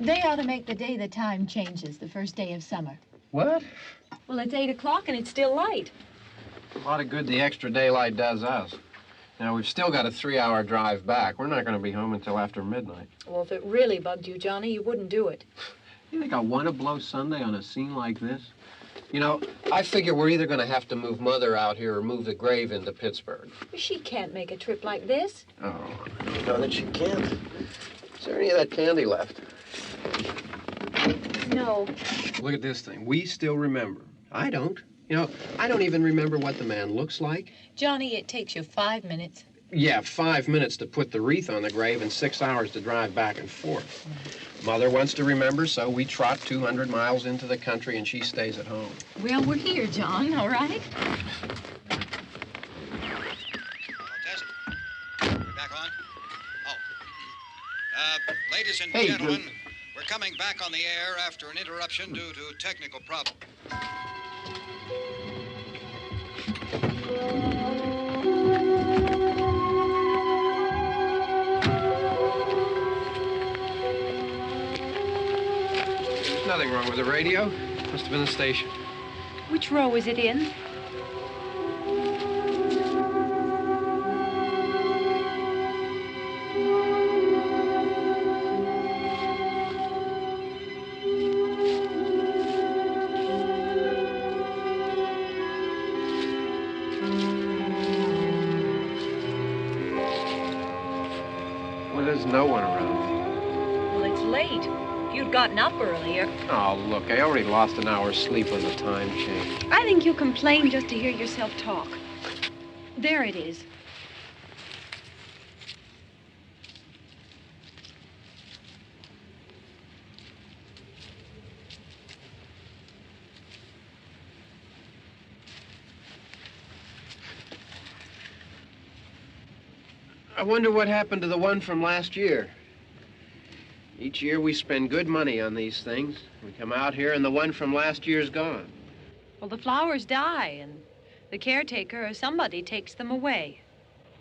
They ought to make the day the time changes, the first day of summer. What? Well, it's 8 o'clock and it's still light. A lot of good the extra daylight does us. Now, we've still got a 3-hour drive back. We're not going to be home until after midnight. Well, if it really bugged you, Johnny, you wouldn't do it. You think I want to blow Sunday on a scene like this? You know, I figure we're either going to have to move Mother out here or move the grave into Pittsburgh. She can't make a trip like this. Oh, you know that she can't. Is there any of that candy left? No. Look at this thing. We still remember. I don't. You know, I don't even remember what the man looks like. Johnny, it takes you 5 minutes. Yeah, 5 minutes to put the wreath on the grave and 6 hours to drive back and forth. Mother wants to remember, so we trot 200 miles into the country and she stays at home. Well, we're here, John, all right? Test. We're back on? Oh. Ladies and gentlemen, we're coming back on the air after an interruption due to technical problem. There's nothing wrong with the radio. Must have been the station. Which row is it in? Well, there's no one around. Well, it's late. If you'd gotten up earlier. Oh, look, I already lost an hour's sleep on the time change. I think you complain just to hear yourself talk. There it is. I wonder what happened to the one from last year. Each year we spend good money on these things. We come out here and the one from last year's gone. Well, the flowers die, and the caretaker or somebody takes them away.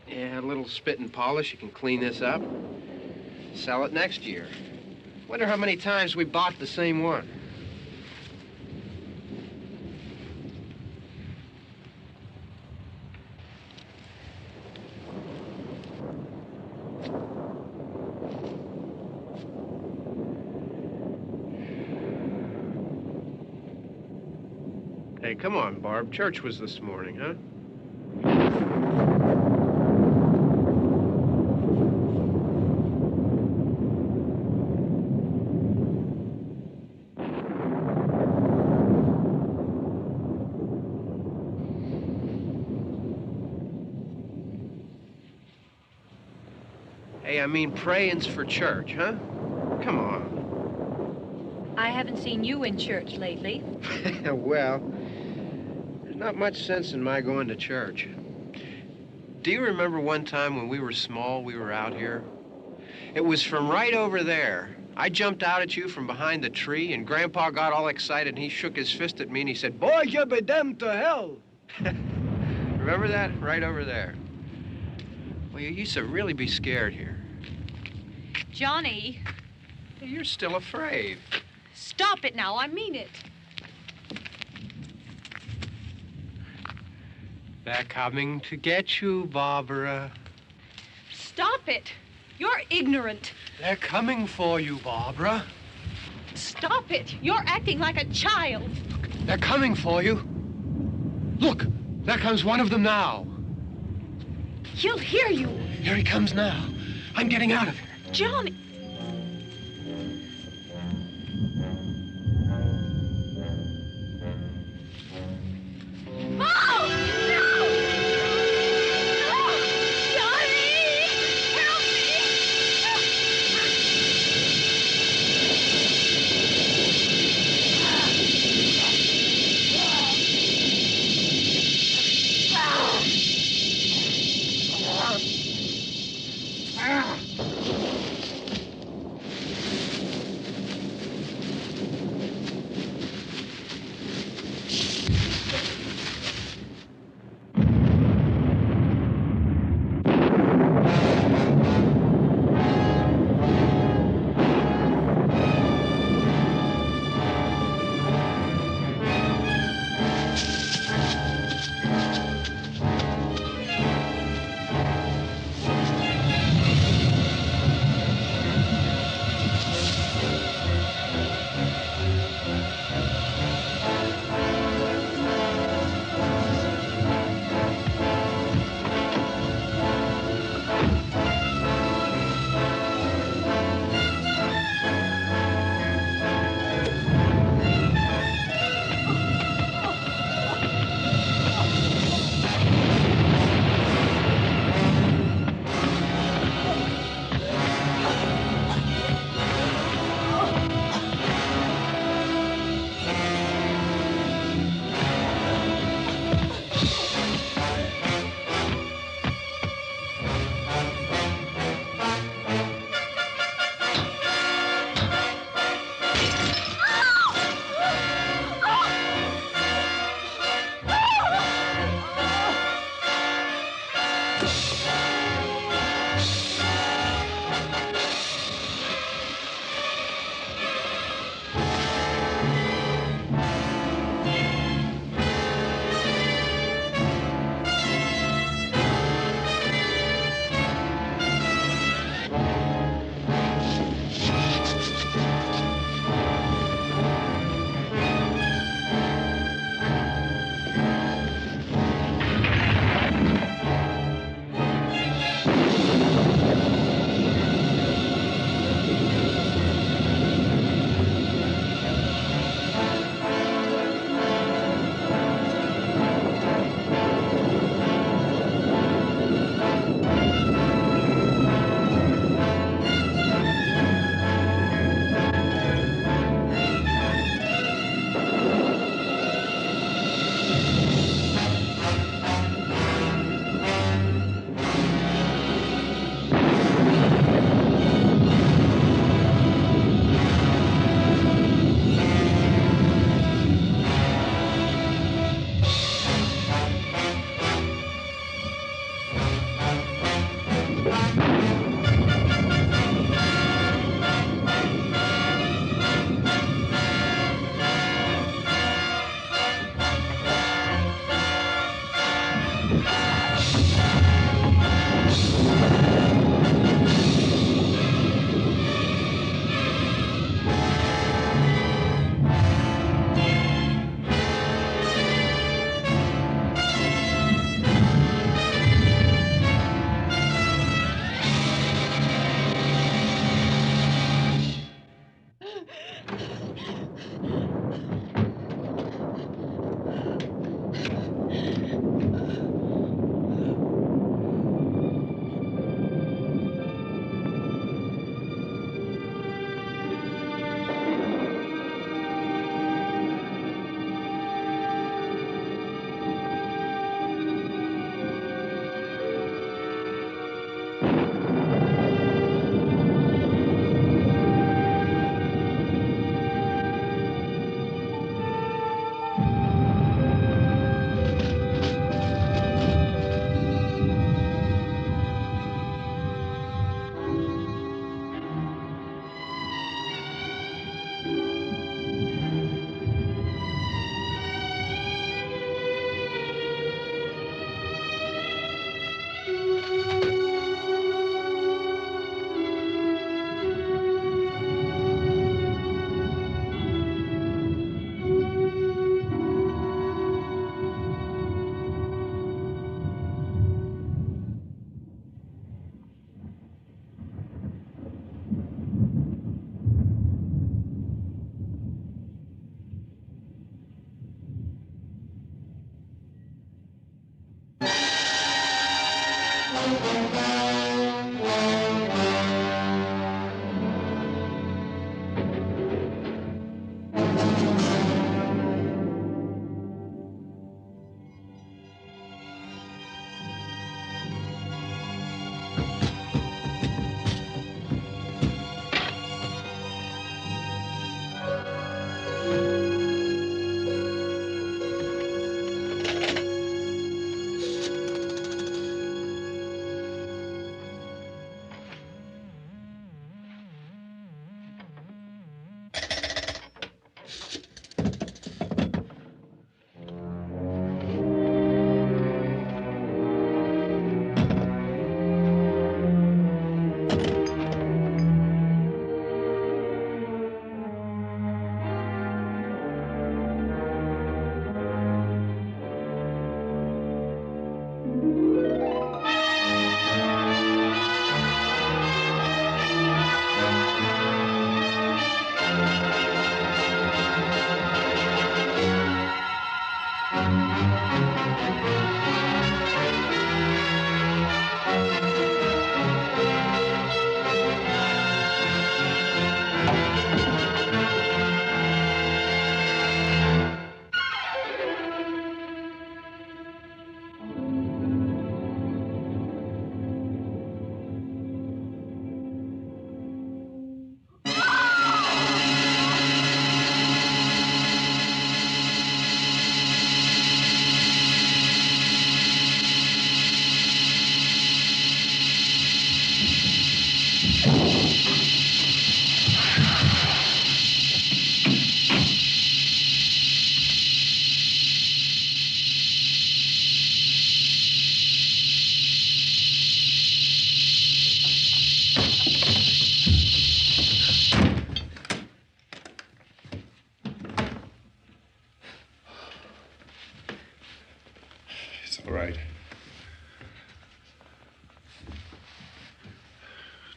Yeah, a little spit and polish. You can clean this up. Sell it next year. Wonder how many times we bought the same one. Hey, come on, Barb. Church was this morning, huh? Hey, I mean praying's for church, huh? Come on. I haven't seen you in church lately. Well, there's not much sense in my going to church. Do you remember one time when we were small, we were out here? It was from right over there. I jumped out at you from behind the tree, and Grandpa got all excited, and he shook his fist at me, and he said, "Boy, you be damned to hell." Remember that? Right over there. Well, you used to really be scared here. Johnny, You're still afraid. stop it now. I mean it. They're coming to get you, Barbara. Stop it. You're ignorant. They're coming for you, Barbara. Stop it. You're acting like a child. They're coming for you. Look, there comes one of them now. He'll hear you. Here he comes now. I'm getting out of here. Johnny. Oh! No! No! Johnny! Help me!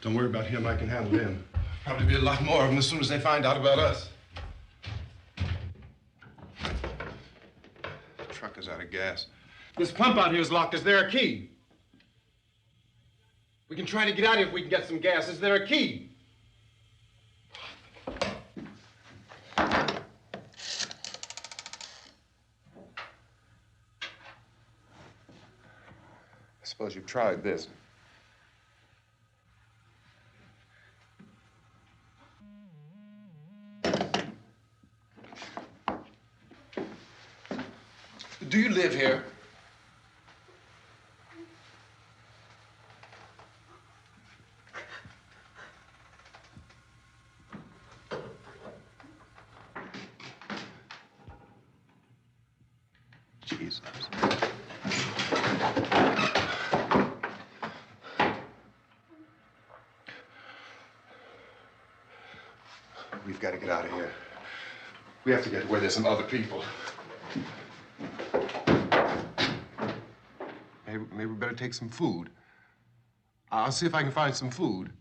Don't worry about him. I can handle him. Probably be a lot more of them as soon as they find out about us. The truck is out of gas. This pump out here is locked. Is there a key? We can try to get out here if we can get some gas. Is there a key? I suppose you've tried this. Do you live here? Jesus. We've got to get out of here. We have to get to where there's some other people. Maybe we better take some food. I'll see if I can find some food.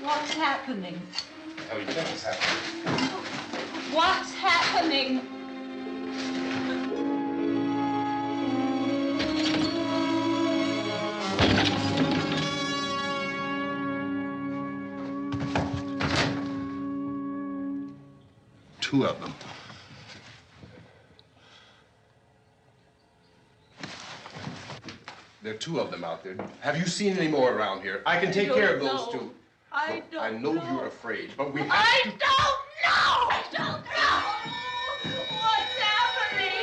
What's happening? How do you think it's happening? What's happening? Two of them. There are two of them out there. Have you seen any more around here? I can take care of those two. I don't I know you're afraid, but we have to... I don't know! I don't know! What's happening?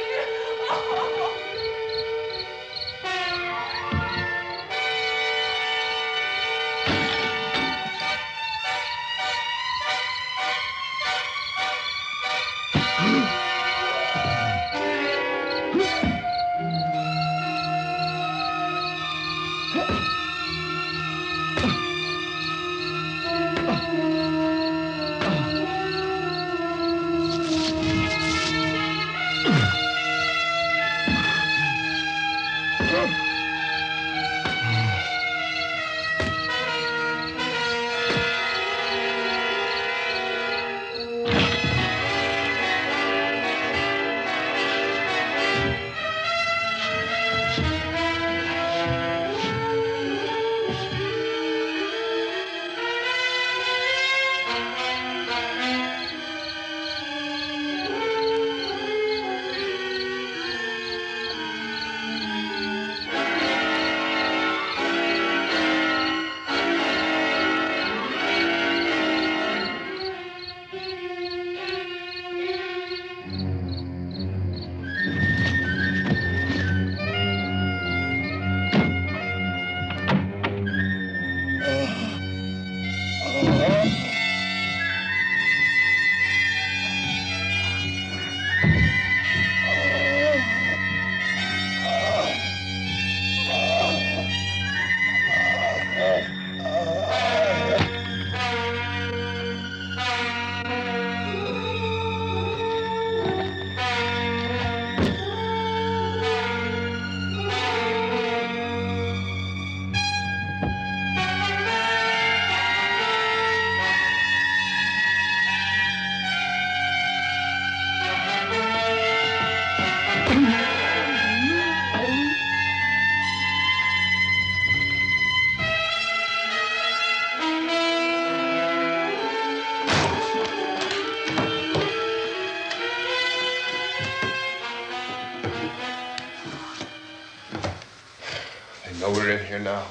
They know we're in here now.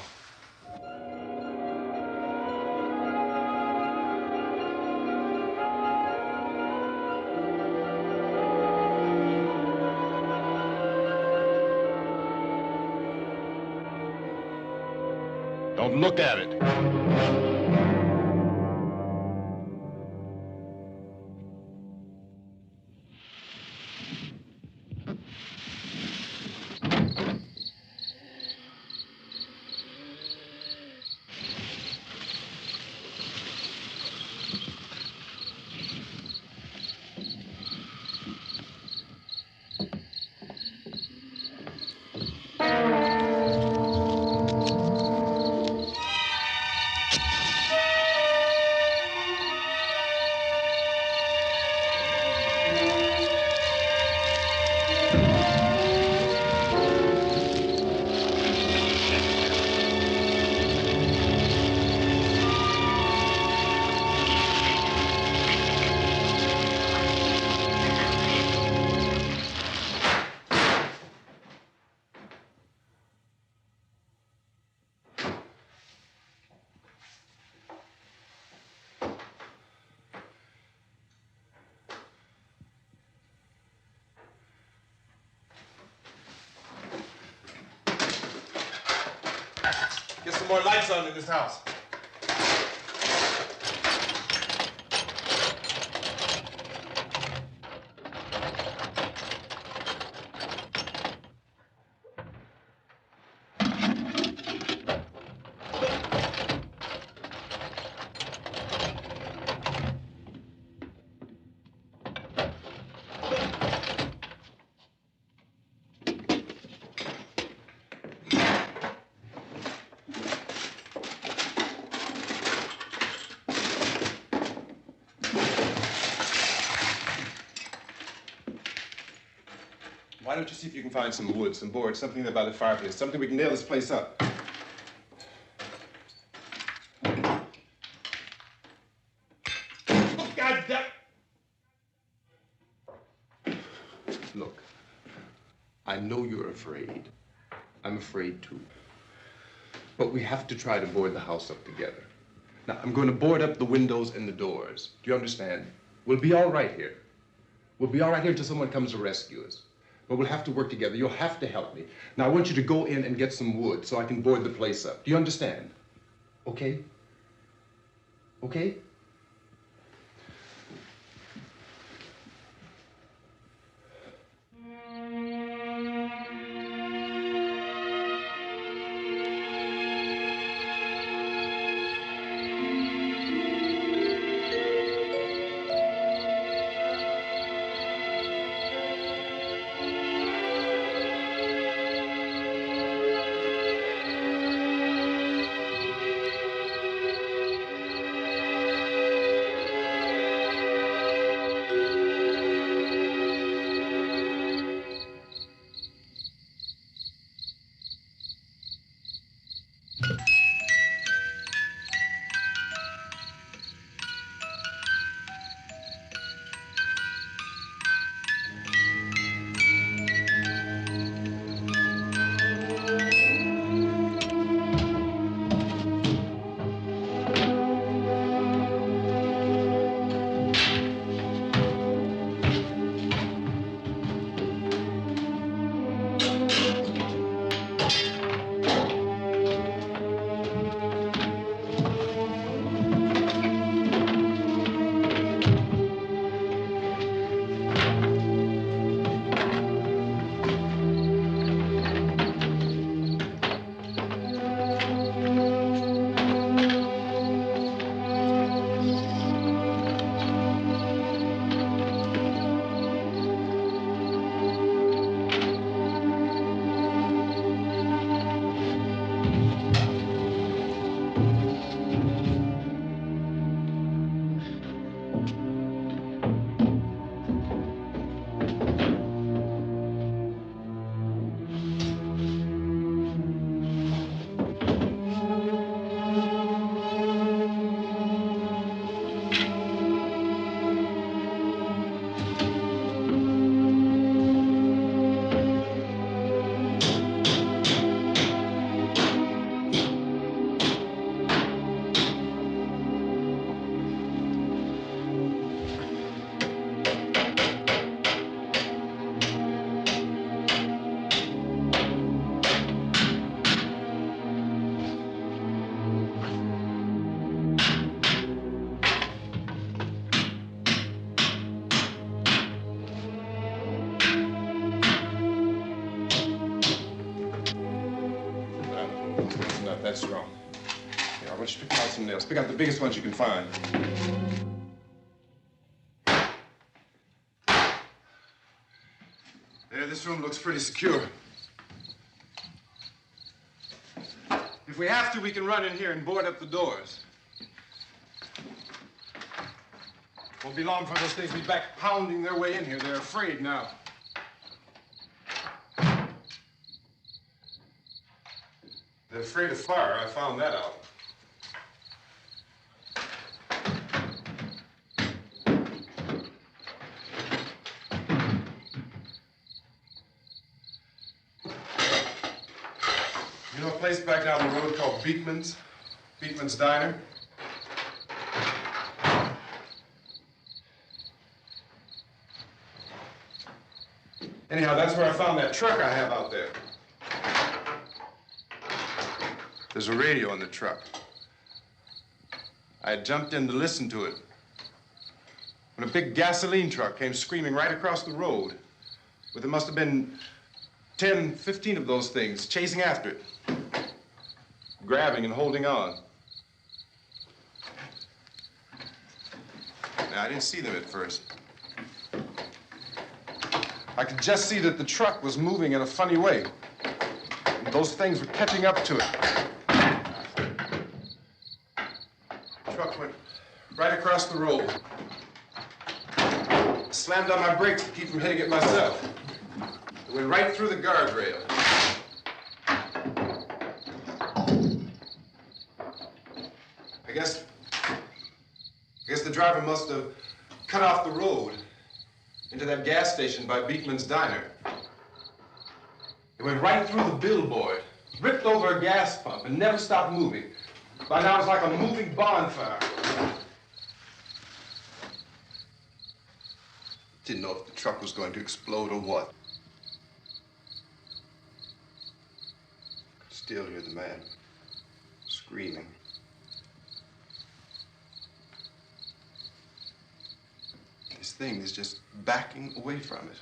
Don't look at it. Get some more lights on in this house. Why don't you see if you can find some wood, some boards, something about the fireplace, something we can nail this place up. Oh, God damn! Look, I know you're afraid. I'm afraid too. But we have to try to board the house up together. Now, I'm going to board up the windows and the doors. Do you understand? We'll be all right here. We'll be all right here until someone comes to rescue us. But we'll have to work together. You'll have to help me. Now, I want you to go in and get some wood so I can board the place up. Do you understand? Okay? Okay? out some nails. Pick out the biggest ones you can find. There, this room looks pretty secure. If we have to, we can run in here and board up the doors. Won't be long before those things will be back pounding their way in here. They're afraid now. They're afraid of fire. I found that out. You know a place back down the road called Beekman's? Beekman's Diner? Anyhow, that's where I found that truck I have out there. There's a radio in the truck. I had jumped in to listen to it when a big gasoline truck came screaming right across the road. But there must have been 10, 15 of those things chasing after it, grabbing and holding on. Now, I didn't see them at first. I could just see that the truck was moving in a funny way. And those things were catching up to it. The truck went right across the road. Slammed on my brakes to keep from hitting it myself. It went right through the guardrail. I guess the driver must have cut off the road into that gas station by Beekman's Diner. It went right through the billboard, ripped over a gas pump, and never stopped moving. By now, it's like a moving bonfire. Didn't know if the truck was going to explode or what. Could still hear the man screaming. This thing is just backing away from it.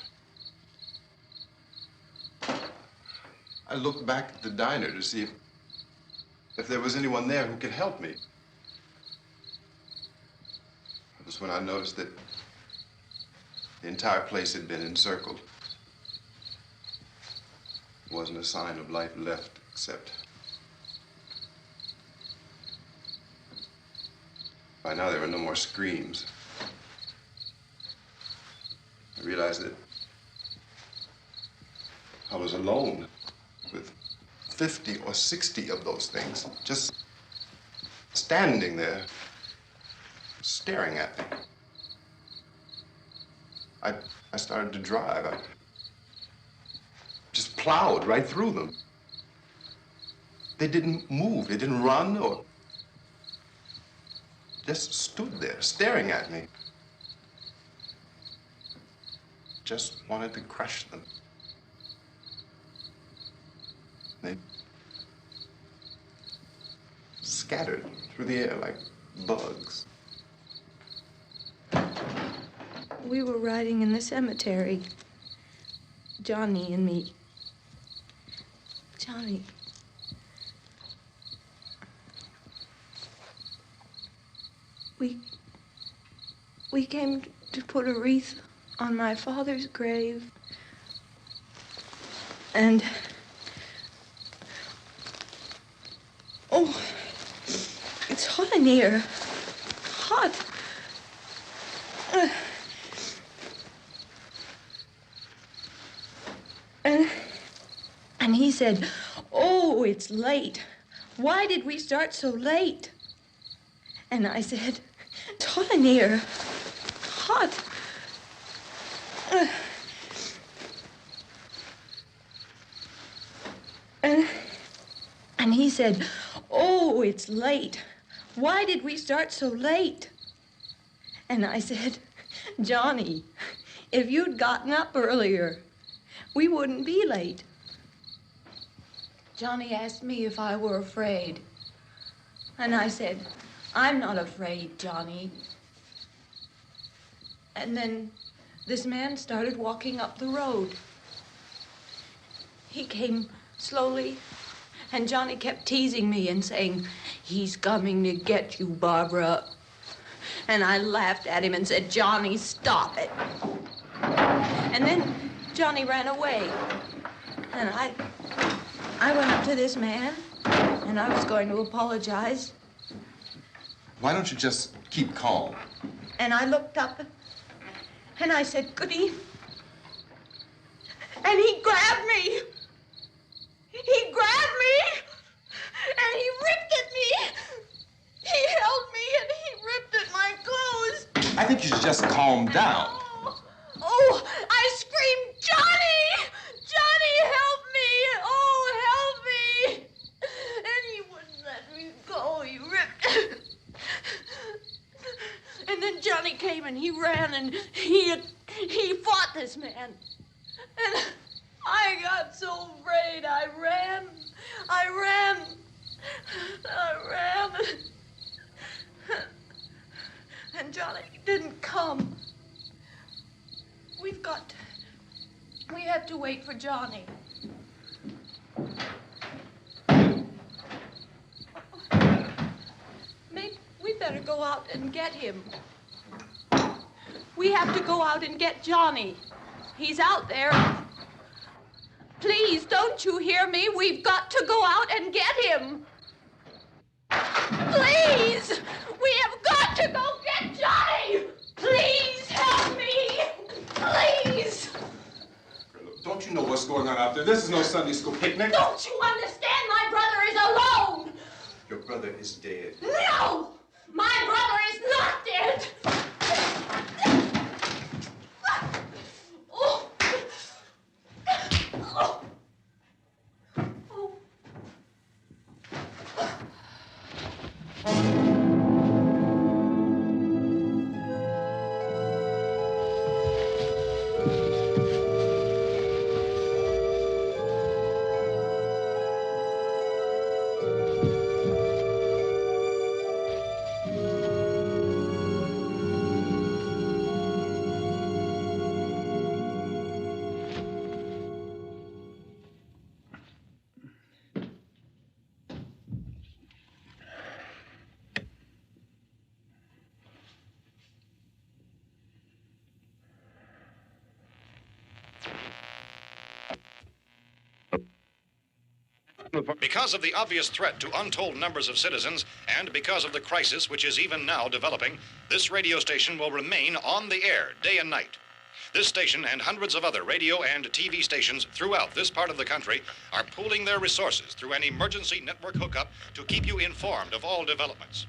I looked back at the diner to see if there was anyone there who could help me. It was when I noticed that the entire place had been encircled. There wasn't a sign of life left except by now there were no more screams. I realized that I was alone with 50 or 60 of those things, just standing there, staring at me. I started to drive. I just plowed right through them. They didn't move, they didn't run or just stood there, staring at me. Just wanted to crush them. They scattered through the air like bugs. We were riding in the cemetery, Johnny and me. Johnny. We came to put a wreath on my father's grave. And, oh, it's hot in here. Hot. And he said, "Oh, it's late. Why did we start so late?" And I said, "It's hot in here. Hot." And he said, "Oh, it's late. Why did we start so late?" And I said, "Johnny, if you'd gotten up earlier, we wouldn't be late." Johnny asked me if I were afraid. And I said, "I'm not afraid, Johnny." And then this man started walking up the road. He came slowly, and Johnny kept teasing me and saying, "He's coming to get you, Barbara." And I laughed at him and said, "Johnny, stop it." And then Johnny ran away. And I went up to this man, and I was going to apologize. Why don't you just keep calm? And I looked up, and I said, "Good evening." And he grabbed me. He grabbed me, and he ripped at me. He held me, and he ripped at my clothes. I think you should just calm down. Oh, I screamed, "Johnny! Johnny, help me! Oh, help me!" And he wouldn't let me go. He ripped. And then Johnny came and he ran and he fought this man. And I got so afraid. I ran. And Johnny didn't come. We have to wait for Johnny. Maybe we better go out and get him. We have to go out and get Johnny. He's out there. Please, don't you hear me? We've got to go out and get him. Please! We have got to go get Johnny! Please help me! Please! Don't you know what's going on out there? This is no Sunday school picnic. Don't you understand? My brother is alone! Your brother is dead. No! My brother is not dead! Oh. Oh. Oh. Because of the obvious threat to untold numbers of citizens, and because of the crisis which is even now developing, this radio station will remain on the air day and night. This station and hundreds of other radio and TV stations throughout this part of the country are pooling their resources through an emergency network hookup to keep you informed of all developments.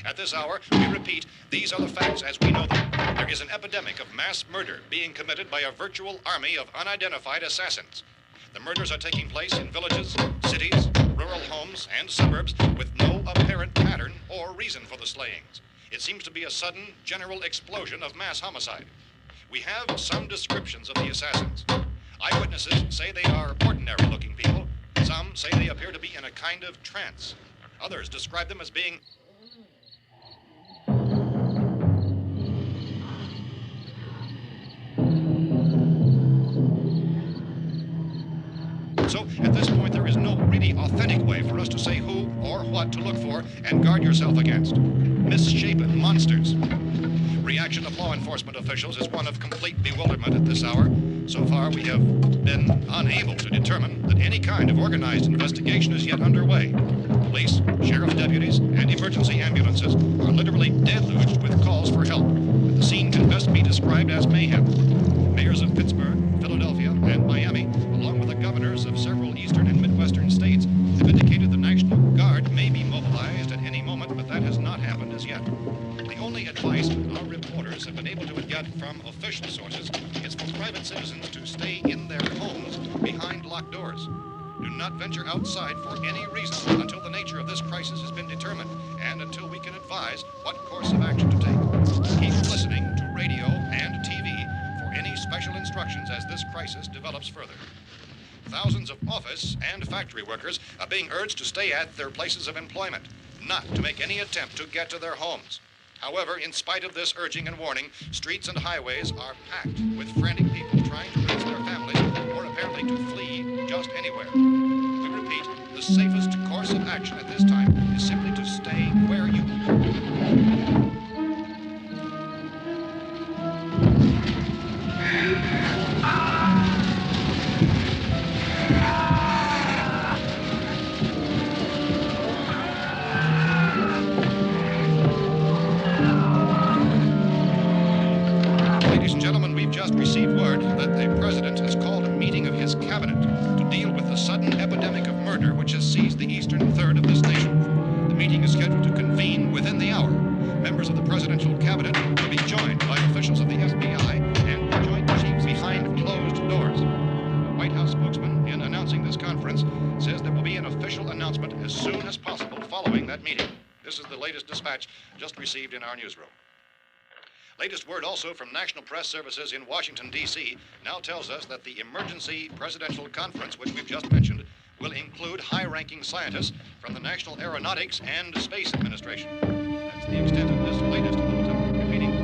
At this hour, we repeat, these are the facts as we know them. There is an epidemic of mass murder being committed by a virtual army of unidentified assassins. The murders are taking place in villages, cities, rural homes, and suburbs with no apparent pattern or reason for the slayings. It seems to be a sudden, general explosion of mass homicide. We have some descriptions of the assassins. Eyewitnesses say they are ordinary-looking people. Some say they appear to be in a kind of trance. Others describe them as being So, at this point, there is no really authentic way for us to say who or what to look for and guard yourself against. Misshapen monsters. Reaction of law enforcement officials is one of complete bewilderment at this hour. So far, we have been unable to determine that any kind of organized investigation is yet underway. Police, sheriff's deputies, and emergency ambulances are literally deluged with calls for help. The scene can best be described as mayhem. Mayors of Pittsburgh, Philadelphia, and Miami, along with the governors of several eastern and midwestern states, have indicated the National Guard may be mobilized at any moment, but that has not happened as yet. The only advice our reporters have been able to get from official sources is for private citizens to stay in their homes behind locked doors. Do not venture outside for any reason until the nature of this crisis has been determined and until we can advise what course of action to take. Keep listening to radio and TV for any special instructions as this crisis develops further. Thousands of office and factory workers are being urged to stay at their places of employment, not to make any attempt to get to their homes. However, in spite of this urging and warning, streets and highways are packed with frantic people trying to reach their families or apparently to flee just anywhere. We repeat, the safest course of action at this time is is simply to stay where you Ladies and gentlemen, we've just received word that the president has called a meeting of his cabinet to deal with the sudden epidemic of murder which has seized the eastern third of this nation. The meeting is scheduled to convene within the hour. Members of the presidential cabinet will be joined by officials of the FBI and the Joint Chiefs behind closed doors. The White House spokesman, in announcing this conference, says there will be an official announcement as soon as possible following that meeting. This is the latest dispatch just received in our newsroom. Latest word also from National Press Services in Washington, D.C. now tells us that the emergency presidential conference, which we've just mentioned, will include high-ranking scientists from the National Aeronautics and Space Administration. That's the extent of this latest bulletin. Repeating, the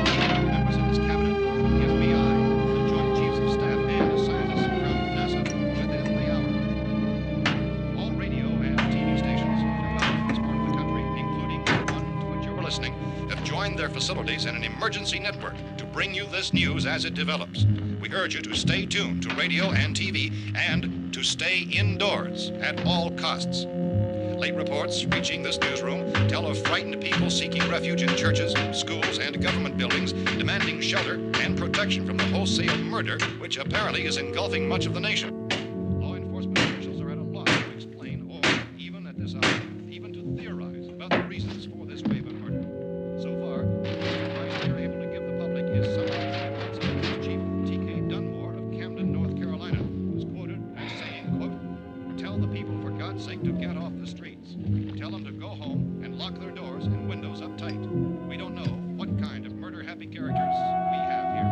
President, members of his cabinet, the FBI, the Joint Chiefs of Staff, and scientists from NASA within the hour. All radio and TV stations throughout this part of the country, including the one to which you're listening, have joined their facilities in an emergency network to bring you this news as it develops. We urge you to stay tuned to radio and TV and to stay indoors at all costs. Late reports reaching this newsroom tell of frightened people seeking refuge in churches, schools, and government buildings, demanding shelter and protection from the wholesale murder which apparently is engulfing much of the nation. Law enforcement officials are at a loss to explain or, even at this hour, even to theorize about the reasons for this wave of murder. So far, the advice they're able to give the public is some of the evidence of Police Chief T.K. Dunmore of Camden, North Carolina, who's quoted as saying, quote, "Tell the people, for God's sake, to get off the streets. Tell them to go home and lock their doors and windows up tight. We don't know what kind of murder-happy characters we have here."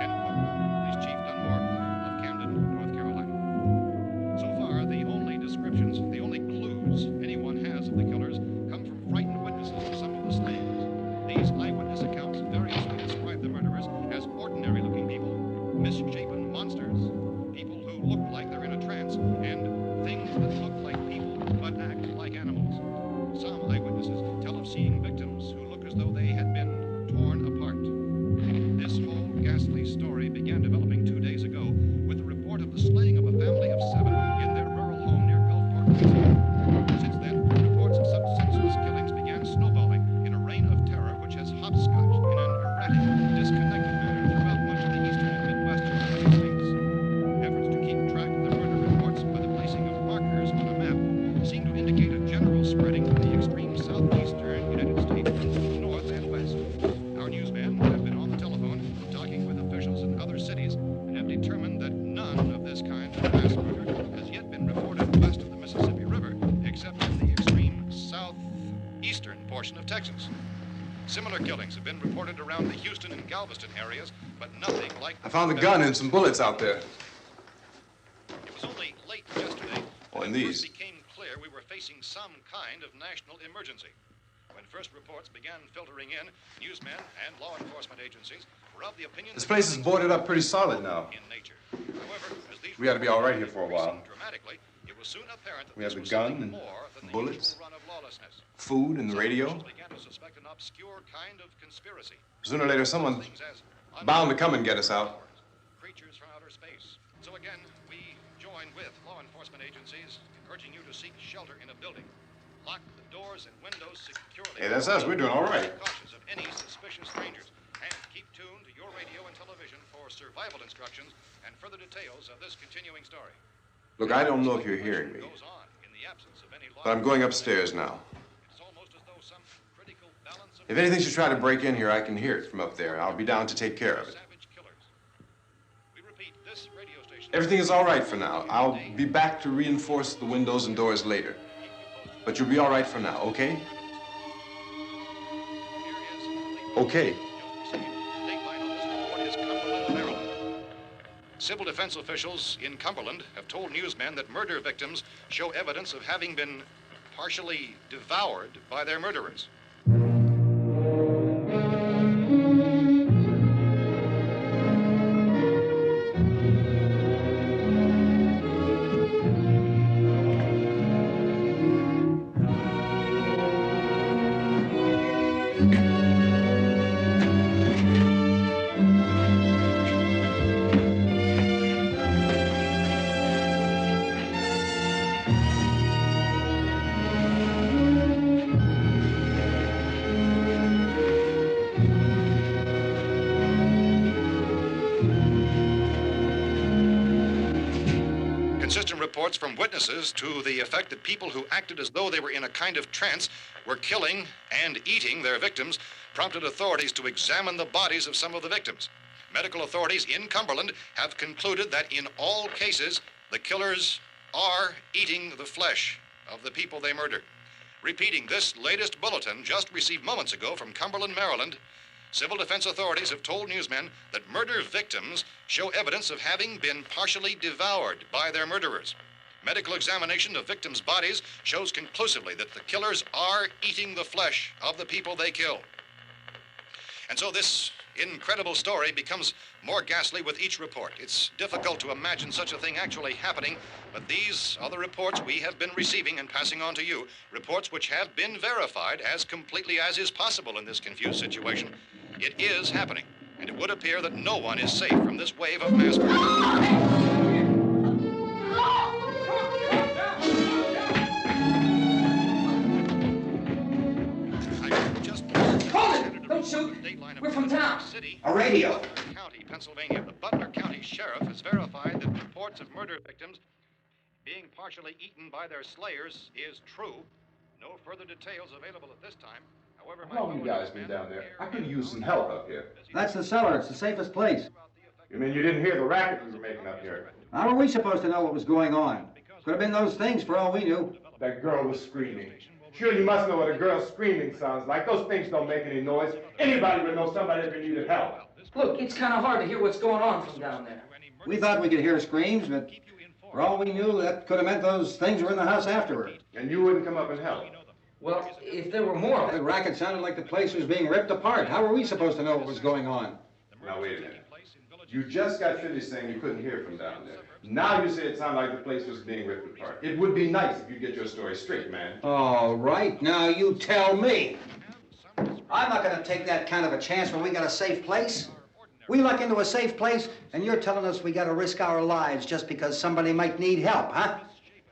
End quote. Police Chief Dunmore of Camden, North Carolina. So far, the only descriptions, the only clues anyone has of the killers come from frightened witnesses of some of the slayings. These eyewitness accounts variously describe the murderers as ordinary-looking people, misshapen monsters, people who look like they're in a trance, and things that look like people but act like animals. Some eyewitnesses tell of seeing victims who look as though they had been torn apart. This whole ghastly story began developing 2 days ago with the report of the slaying of a family of 7 in their rural home near Gulfport, Pennsylvania. Since then, reports of such senseless killings began snowballing in a reign of terror which has hopscotched in an erratic, disconnected manner throughout much of the eastern and midwestern United States. Efforts to keep track of the murder reports by the placing of markers on a map seem to indicate a general spreading of the extreme southeastern United States from north and west. Our newsmen have been on the telephone talking with officials in other cities and have determined that none of this kind of mass murder has yet been reported west of the Mississippi River, except in the extreme southeastern portion of Texas. Similar killings have been reported around the Houston and Galveston areas, but nothing like... I found a gun and some bullets out there. It was only late yesterday Oh, and that it these. first became clear we were facing some kind of national emergency. When first reports began filtering in, newsmen and law enforcement agencies were of the opinion This that place is killings boarded were up pretty solid now. in nature. However, as these We ought to be all right here reports for a while. increasing dramatically, it was soon apparent that We this have the was gun something and more than the bullets, usual run of lawlessness. food and the Some radio. officials began to suspect an obscure kind of conspiracy. Sooner or later, someone's Things as bound to come and get us out. creatures from outer space. So again, we join with law enforcement agencies, urging you to seek shelter in a building. Lock the doors and windows securely. Hey, that's us. We're doing all right. Be cautious of any suspicious strangers, and keep tuned to your radio and television for survival instructions and further details of this continuing story. Look, I don't know if you're hearing me, Goes on in the absence of any law. but I'm going upstairs now. It's almost as though some critical balance of If anything should try to break in here, I can hear it from up there. I'll be down to take care of it. savage killers. We repeat, this radio station. Everything is all right for now. I'll be back to reinforce the windows and doors later. But you'll be all right for now, okay? Okay. Civil defense officials in Cumberland have told newsmen that murder victims show evidence of having been partially devoured by their murderers. Consistent reports from witnesses to the effect that people who acted as though they were in a kind of trance were killing and eating their victims prompted authorities to examine the bodies of some of the victims. Medical authorities in Cumberland have concluded that in all cases, the killers are eating the flesh of the people they murdered. Repeating this latest bulletin just received moments ago from Cumberland, Maryland, civil defense authorities have told newsmen that murder victims show evidence of having been partially devoured by their murderers. Medical examination of victims' bodies shows conclusively that the killers are eating the flesh of the people they kill. And so this incredible story becomes more ghastly with each report. It's difficult to imagine such a thing actually happening, but these are the reports we have been receiving and passing on to you, reports which have been verified as completely as is possible in this confused situation. It is happening, and it would appear that no one is safe from this wave of mass murder. Don't shoot. We're from town. A radio. County, Pennsylvania. The Butler County Sheriff has verified that reports of murder victims being partially eaten by their slayers is true. No further details available at this time. However, How long have you guys been down there? I could use some help up here. That's the cellar. It's the safest place. You mean you didn't hear the racket we were making up here? How were we supposed to know what was going on? Could have been those things for all we knew. That girl was screaming. Sure, you must know what a girl screaming sounds like. Those things don't make any noise. Anybody would know somebody ever needed help. Look, it's kind of hard to hear what's going on from down there. We thought we could hear screams, but for all we knew, that could have meant those things were in the house afterward. And you wouldn't come up and help? Well, if there were more... The racket sounded like the place was being ripped apart. How were we supposed to know what was going on? Now, wait a minute. You just got finished saying you couldn't hear from down there. Now you say it sounded like the place was being ripped apart. It would be nice if you get your story straight, man. All right, now you tell me. I'm not going to take that kind of a chance when we got a safe place. We luck into a safe place, and you're telling us we got to risk our lives just because somebody might need help, huh?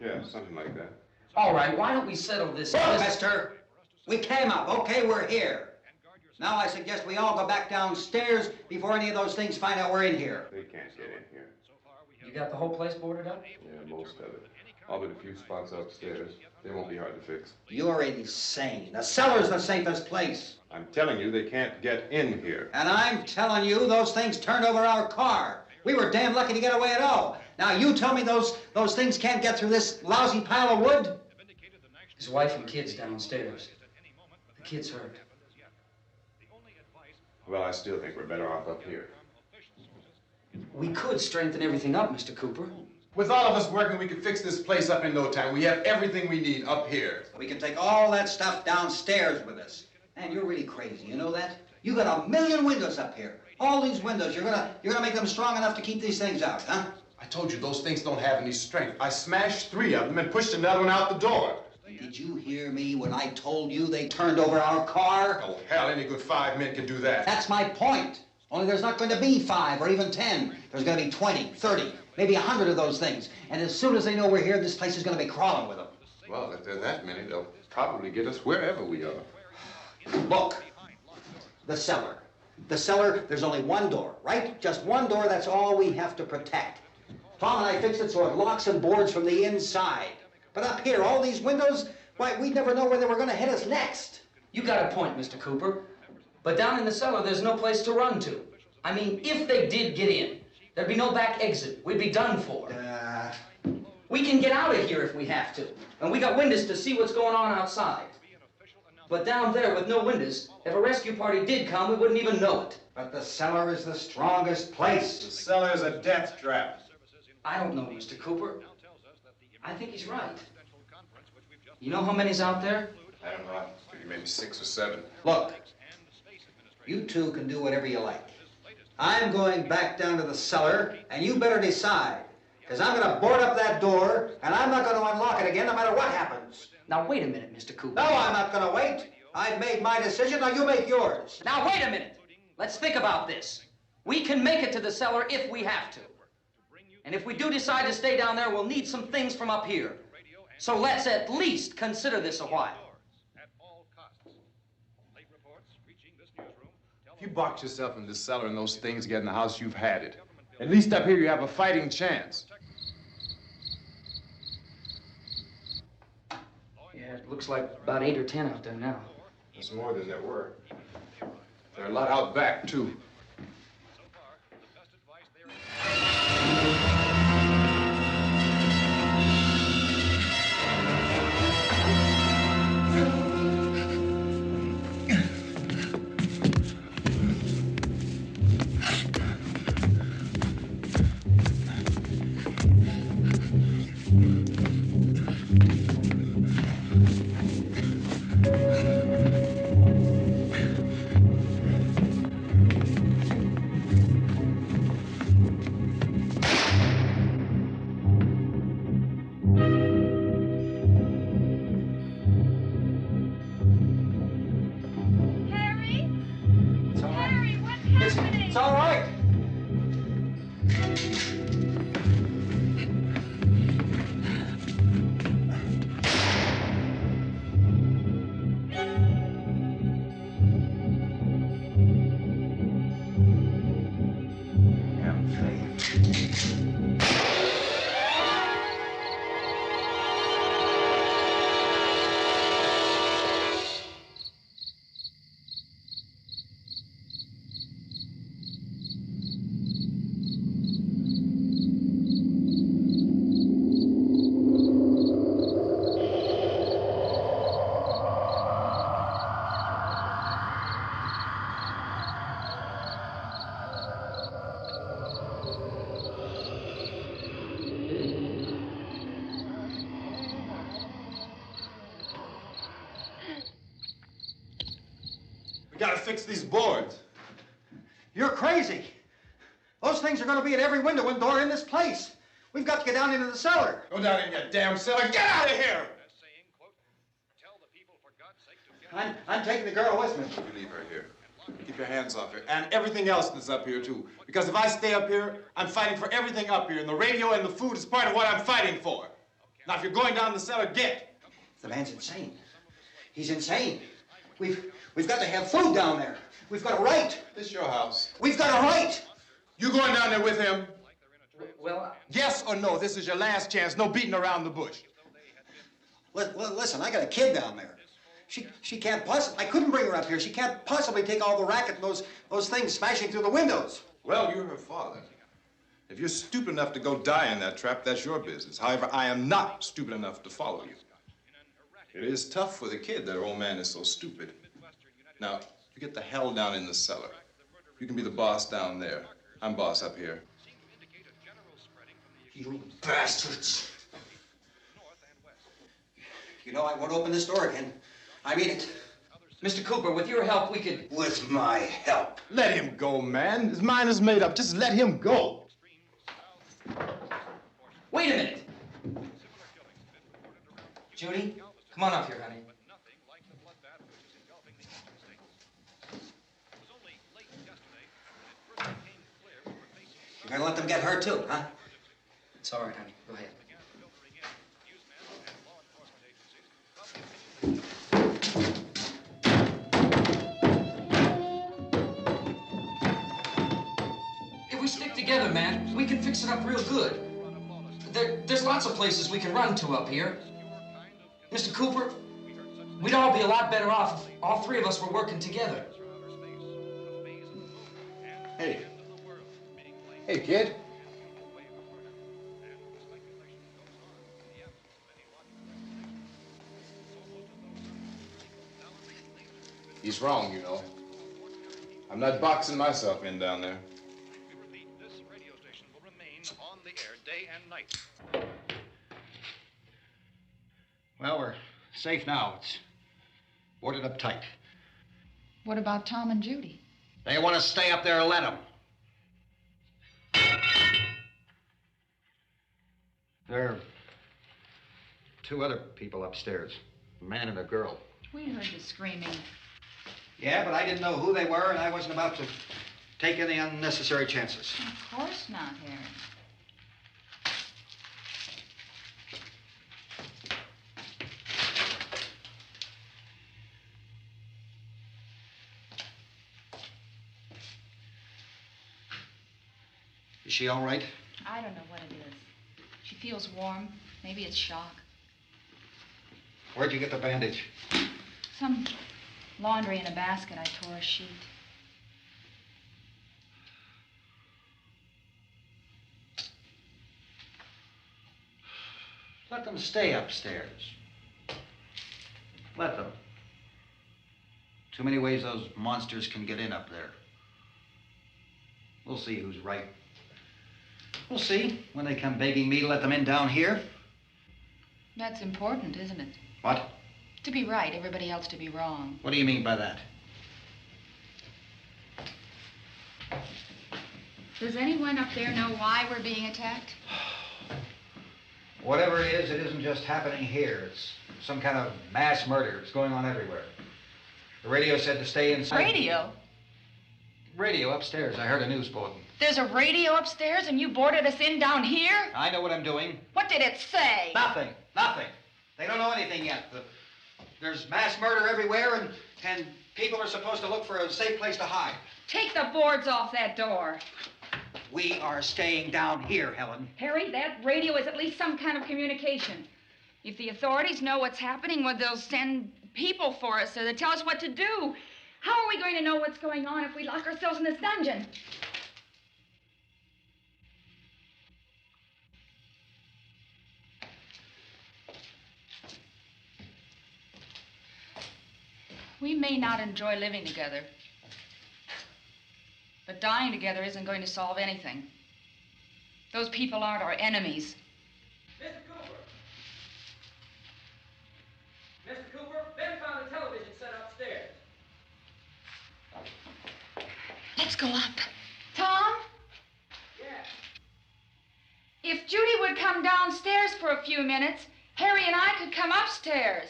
Yeah, something like that. All right, why don't we settle this? Mister, we came up. Okay, we're here. Now I suggest we all go back downstairs before any of those things find out we're in here. They can't get in here. You got the whole place boarded up? Yeah, most of it. All but a few spots upstairs. They won't be hard to fix. You're insane. The cellar's the safest place. I'm telling you, they can't get in here. And I'm telling you, those things turned over our car. We were damn lucky to get away at all. Now you tell me those things can't get through this lousy pile of wood? His wife and kids downstairs. The kid's hurt. Well, I still think we're better off up here. We could strengthen everything up, Mr. Cooper. With all of us working, we could fix this place up in no time. We have everything we need up here. We can take all that stuff downstairs with us. Man, you're really crazy, you know that? You got 1,000,000 windows up here. All these windows, you're gonna make them strong enough to keep these things out, huh? I told you those things don't have any strength. I smashed 3 of them and pushed another one out the door. Did you hear me when I told you they turned over our car? Oh, hell, any good 5 men can do that. That's my point. Only there's not going to be 5 or even 10. There's going to be 20, 30, maybe 100 of those things. And as soon as they know we're here, this place is going to be crawling with them. Well, if there are that many, they'll probably get us wherever we are. Look, the cellar. The cellar, there's only one door, right? Just one door, that's all we have to protect. Tom and I fixed it so it locks and boards from the inside. But up here, all these windows, why, we'd never know where they were going to hit us next. You got a point, Mr. Cooper. But down in the cellar, there's no place to run to. I mean, if they did get in, there'd be no back exit. We'd be done for. We can get out of here if we have to. And we got windows to see what's going on outside. But down there with no windows, if a rescue party did come, we wouldn't even know it. But the cellar is the strongest place. The cellar's a death trap. I don't know, Mr. Cooper. I think he's right. You know how many's out there? I don't know. Maybe 6 or 7. Look, you two can do whatever you like. I'm going back down to the cellar, and you better decide. Because I'm going to board up that door, and I'm not going to unlock it again no matter what happens. Now, wait a minute, Mr. Cooper. No, I'm not going to wait. I've made my decision, now you make yours. Now, wait a minute. Let's think about this. We can make it to the cellar if we have to. And if we do decide to stay down there, we'll need some things from up here. So let's at least consider this a while. If you box yourself in this cellar and those things get in the house, you've had it. At least up here you have a fighting chance. Yeah, it looks like about 8 or 10 out there now. There's more than there were. There are a lot out back, too. It's all right. We gotta fix these boards. You're crazy. Those things are going to be at every window and door in this place. We've got to get down into the cellar. Go down in your damn cellar. Get out of here! I'm taking the girl with me. You leave her here. Keep your hands off her. And everything else that's up here, too. Because if I stay up here, I'm fighting for everything up here. And the radio and the food is part of what I'm fighting for. Now, if you're going down the cellar, get. The man's insane. He's insane. We've got to have food down there. We've got a right. This is your house. We've got a right. You going down there with him? Well, Yes or no? This is your last chance. No beating around the bush. Listen, I got a kid down there. She can't possibly, I couldn't bring her up here. She can't possibly take all the racket and those things smashing through the windows. Well, you're her father. If you're stupid enough to go die in that trap, that's your business. However, I am not stupid enough to follow you. It is tough for the kid that her old man is so stupid. Now, you get the hell down in the cellar. You can be the boss down there. I'm boss up here. You bastards. You know, I won't open this door again. I mean it. Mr. Cooper, with your help, we could... With my help. Let him go, man. His mind is made up. Just let him go. Wait a minute. Judy, come on up here, honey. You're gonna let them get hurt too, huh? It's all right, honey. Go ahead. If we stick together, man, we can fix it up real good. There's lots of places we can run to up here. Mr. Cooper, we'd all be a lot better off if all three of us were working together. Hey. Hey, kid. He's wrong, you know. I'm not boxing myself in down there. This radio station will remain on the air day and night. Well, we're safe now. It's boarded up tight. What about Tom and Judy? They want to stay up there, let them. There are two other people upstairs, a man and a girl. We heard the screaming. Yeah, but I didn't know who they were, and I wasn't about to take any unnecessary chances. Of course not, Harry. Is she all right? I don't know what it is. She feels warm. Maybe it's shock. Where'd you get the bandage? Some laundry in a basket. I tore a sheet. Let them stay upstairs. Let them. Too many ways those monsters can get in up there. We'll see who's right. We'll see when they come begging me to let them in down here. That's important, isn't it? What? To be right, everybody else to be wrong. What do you mean by that? Does anyone up there know why we're being attacked? Whatever it isn't just happening here. It's some kind of mass murder. It's going on everywhere. The radio said to stay inside. Radio? Radio upstairs. I heard a news bulletin. There's a radio upstairs and you boarded us in down here? I know what I'm doing. What did it say? Nothing. Nothing. They don't know anything yet. There's mass murder everywhere, and people are supposed to look for a safe place to hide. Take the boards off that door. We are staying down here, Helen. Harry, that radio is at least some kind of communication. If the authorities know what's happening, well, they'll send people for us so they'll tell us what to do. How are we going to know what's going on if we lock ourselves in this dungeon? We may not enjoy living together, but dying together isn't going to solve anything. Those people aren't our enemies. Mr. Cooper! Mr. Cooper, Ben found a television set upstairs. Let's go up. Tom? Yeah. If Judy would come downstairs for a few minutes, Harry and I could come upstairs.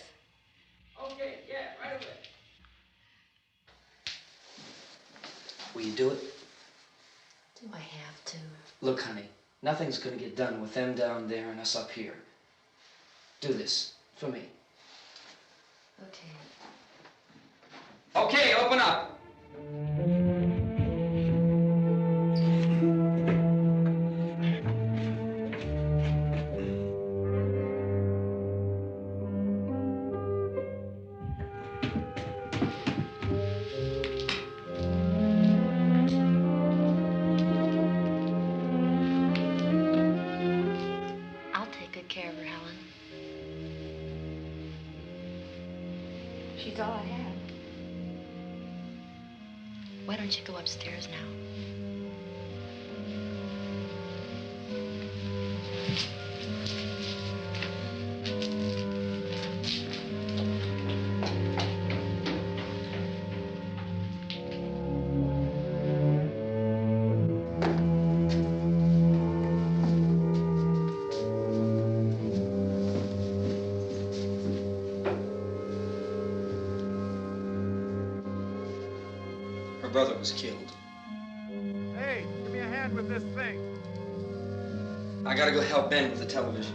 Okay, yeah, right away. Will you do it? Do I have to? Look, honey, nothing's gonna get done with them down there and us up here. Do this for me. Okay. Okay, open up. I'll take good care of her, Helen. She's all I have. Why don't you go upstairs now? Her brother was killed. Hey, give me a hand with this thing. I gotta go help Ben with the television.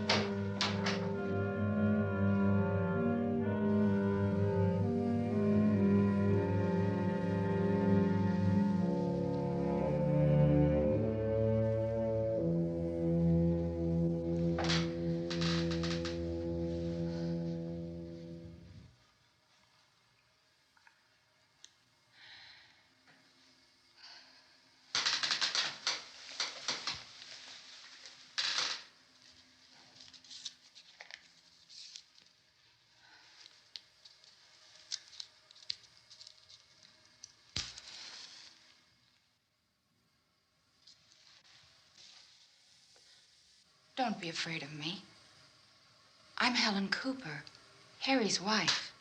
Don't be afraid of me. I'm Helen Cooper, Harry's wife.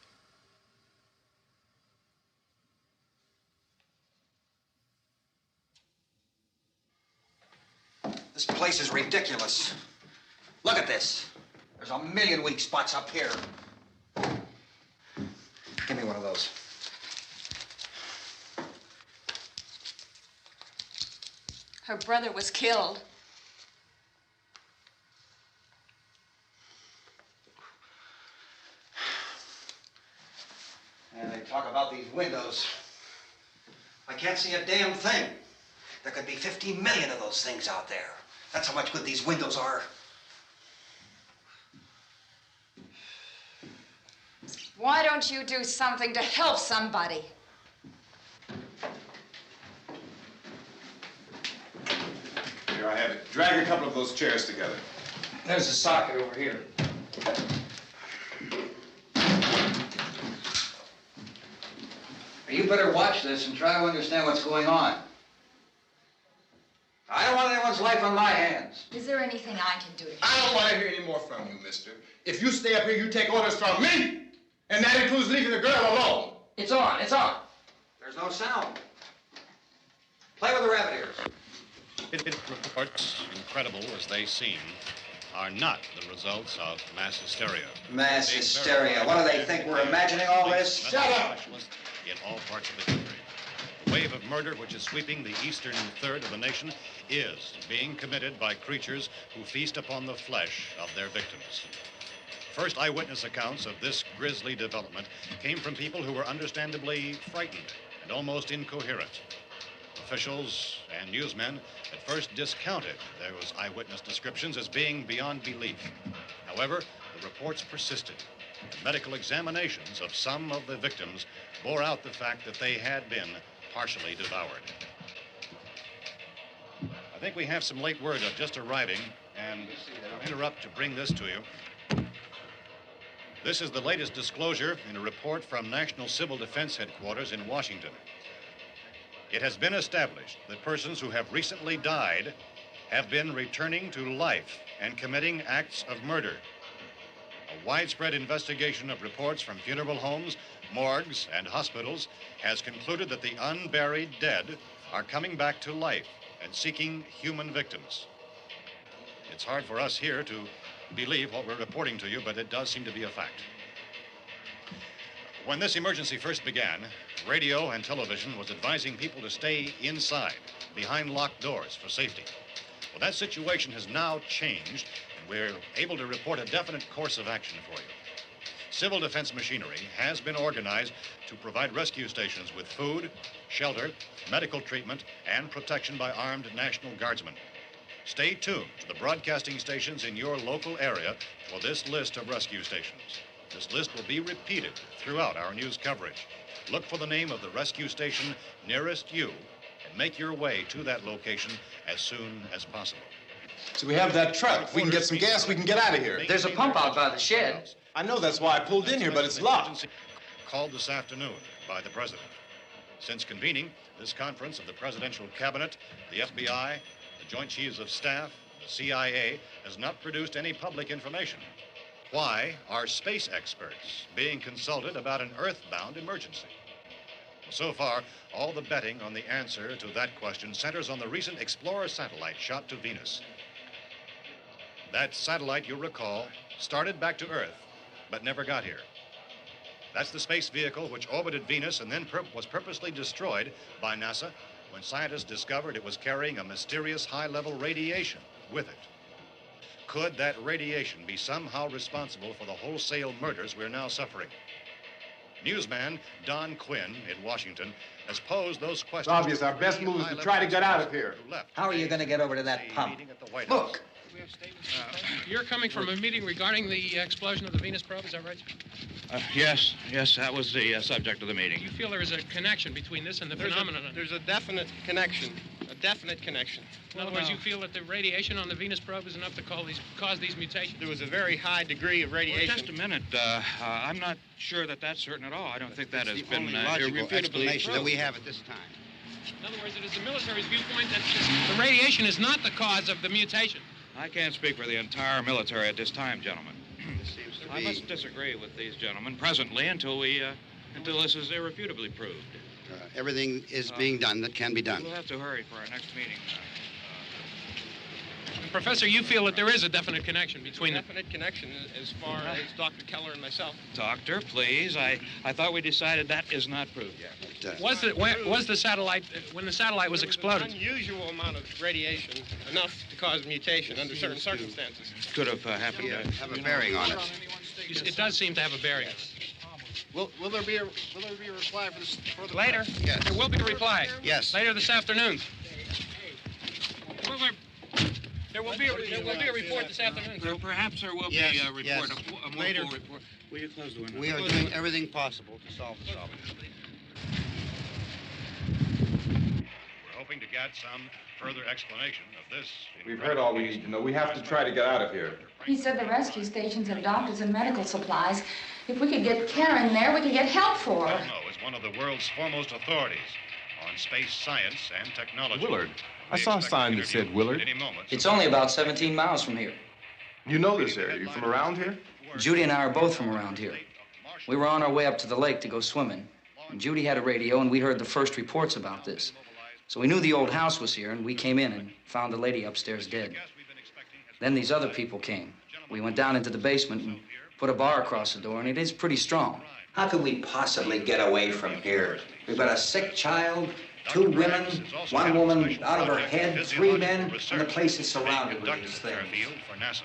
This place is ridiculous. Look at this. There's a million weak spots up here. those. Her brother was killed. And they talk about these windows. I can't see a damn thing. There could be 50 million of those things out there. That's how much good these windows are. Why don't you do something to help somebody? Here I have it. Drag a couple of those chairs together. There's a socket over here. You better watch this and try to understand what's going on. I don't want anyone's life on my hands. Is there anything I can do to help? I don't want to hear any more from you, mister. If you stay up here, you take orders from me. And that includes leaving the girl alone. It's on, it's on. There's no sound. Play with the rabbit ears. Reports, incredible as they seem, are not the results of mass hysteria. Mass hysteria. What do they think? We're imagining all this? Shut up! In all parts of the country. The wave of murder which is sweeping the eastern third of the nation is being committed by creatures who feast upon the flesh of their victims. First eyewitness accounts of this grisly development came from people who were understandably frightened and almost incoherent. Officials and newsmen at first discounted those eyewitness descriptions as being beyond belief. However, the reports persisted. The medical examinations of some of the victims bore out the fact that they had been partially devoured. I think we have some late word just arriving, and I'll interrupt to bring this to you. This is the latest disclosure in a report from National Civil Defense Headquarters in Washington. It has been established that persons who have recently died have been returning to life and committing acts of murder. A widespread investigation of reports from funeral homes, morgues, and hospitals has concluded that the unburied dead are coming back to life and seeking human victims. It's hard for us here to believe what we're reporting to you, but it does seem to be a fact. When this emergency first began, radio and television was advising people to stay inside, behind locked doors for safety. Well, that situation has now changed, and we're able to report a definite course of action for you. Civil defense machinery has been organized to provide rescue stations with food, shelter, medical treatment, and protection by armed National Guardsmen. Stay tuned to the broadcasting stations in your local area for this list of rescue stations. This list will be repeated throughout our news coverage. Look for the name of the rescue station nearest you and make your way to that location as soon as possible. So we have that truck. We can get some gas, we can get out of here. There's a pump out by the shed. I know, that's why I pulled in here, but it's locked. Called this afternoon by the president. Since convening this conference of the presidential cabinet, the FBI, the Joint Chiefs of Staff, the CIA has not produced any public information. Why are space experts being consulted about an earthbound emergency? So far, all the betting on the answer to that question centers on the recent Explorer satellite shot to Venus. That satellite, you'll recall, started back to Earth, but never got here. That's the space vehicle which orbited Venus and then was purposely destroyed by NASA when scientists discovered it was carrying a mysterious high-level radiation with it. Could that radiation be somehow responsible for the wholesale murders we're now suffering? Newsman Don Quinn in Washington has posed those questions. It's obvious our best move is to try to get out of here. How are you going to get over to that pump? Look. You're coming from a meeting regarding the explosion of the Venus probe, is that right? Yes, that was the subject of the meeting. You feel there is a connection between this and the phenomenon? There's a definite connection. In other words, you feel that the radiation on the Venus probe is enough to cause these mutations? There was a very high degree of radiation. Well, just a minute. I'm not sure that that's certain at all. I don't think that has been irrefutably explanation that we have at this time. In other words, it is the military's viewpoint that the radiation is not the cause of the mutation. I can't speak for the entire military at this time, gentlemen. This seems to I be... must disagree with these gentlemen presently until this is irrefutably proved. everything is being done that can be done. We'll have to hurry for our next meeting. Professor, you feel that there is a definite connection between Definite connection as far as Dr. Keller and myself. Doctor, please. I thought we decided that is not proved yet. Was the satellite, when the satellite was exploded? An unusual amount of radiation, enough to cause mutation under certain circumstances. Could have happened. Have a bearing on it. It does seem to have a bearing. Will there be a reply for the Later? Yes. There will be a reply. Yes. Later this afternoon. There will be a report this afternoon. Perhaps there will Yes, be a report, yes. a more Later. full report. Will you close the window? We are doing everything possible to solve the problem. We're hoping to get some further explanation of this. We've heard all we need to know. We have to try to get out of here. He said the rescue stations have doctors and medical supplies. If we could get care in there, we could get help for her. Belmo is one of the world's foremost authorities on space science and technology. Willard. I saw a sign that said Willard. It's only about 17 miles from here. You know this area. You from around here? Judy and I are both from around here. We were on our way up to the lake to go swimming. And Judy had a radio, and we heard the first reports about this. So we knew the old house was here, and we came in and found the lady upstairs dead. Then these other people came. We went down into the basement and put a bar across the door, and it is pretty strong. How could we possibly get away from here? We've got a sick child, 2 women, 1 woman out of her head, 3 men, and the place is surrounded with these things. For NASA.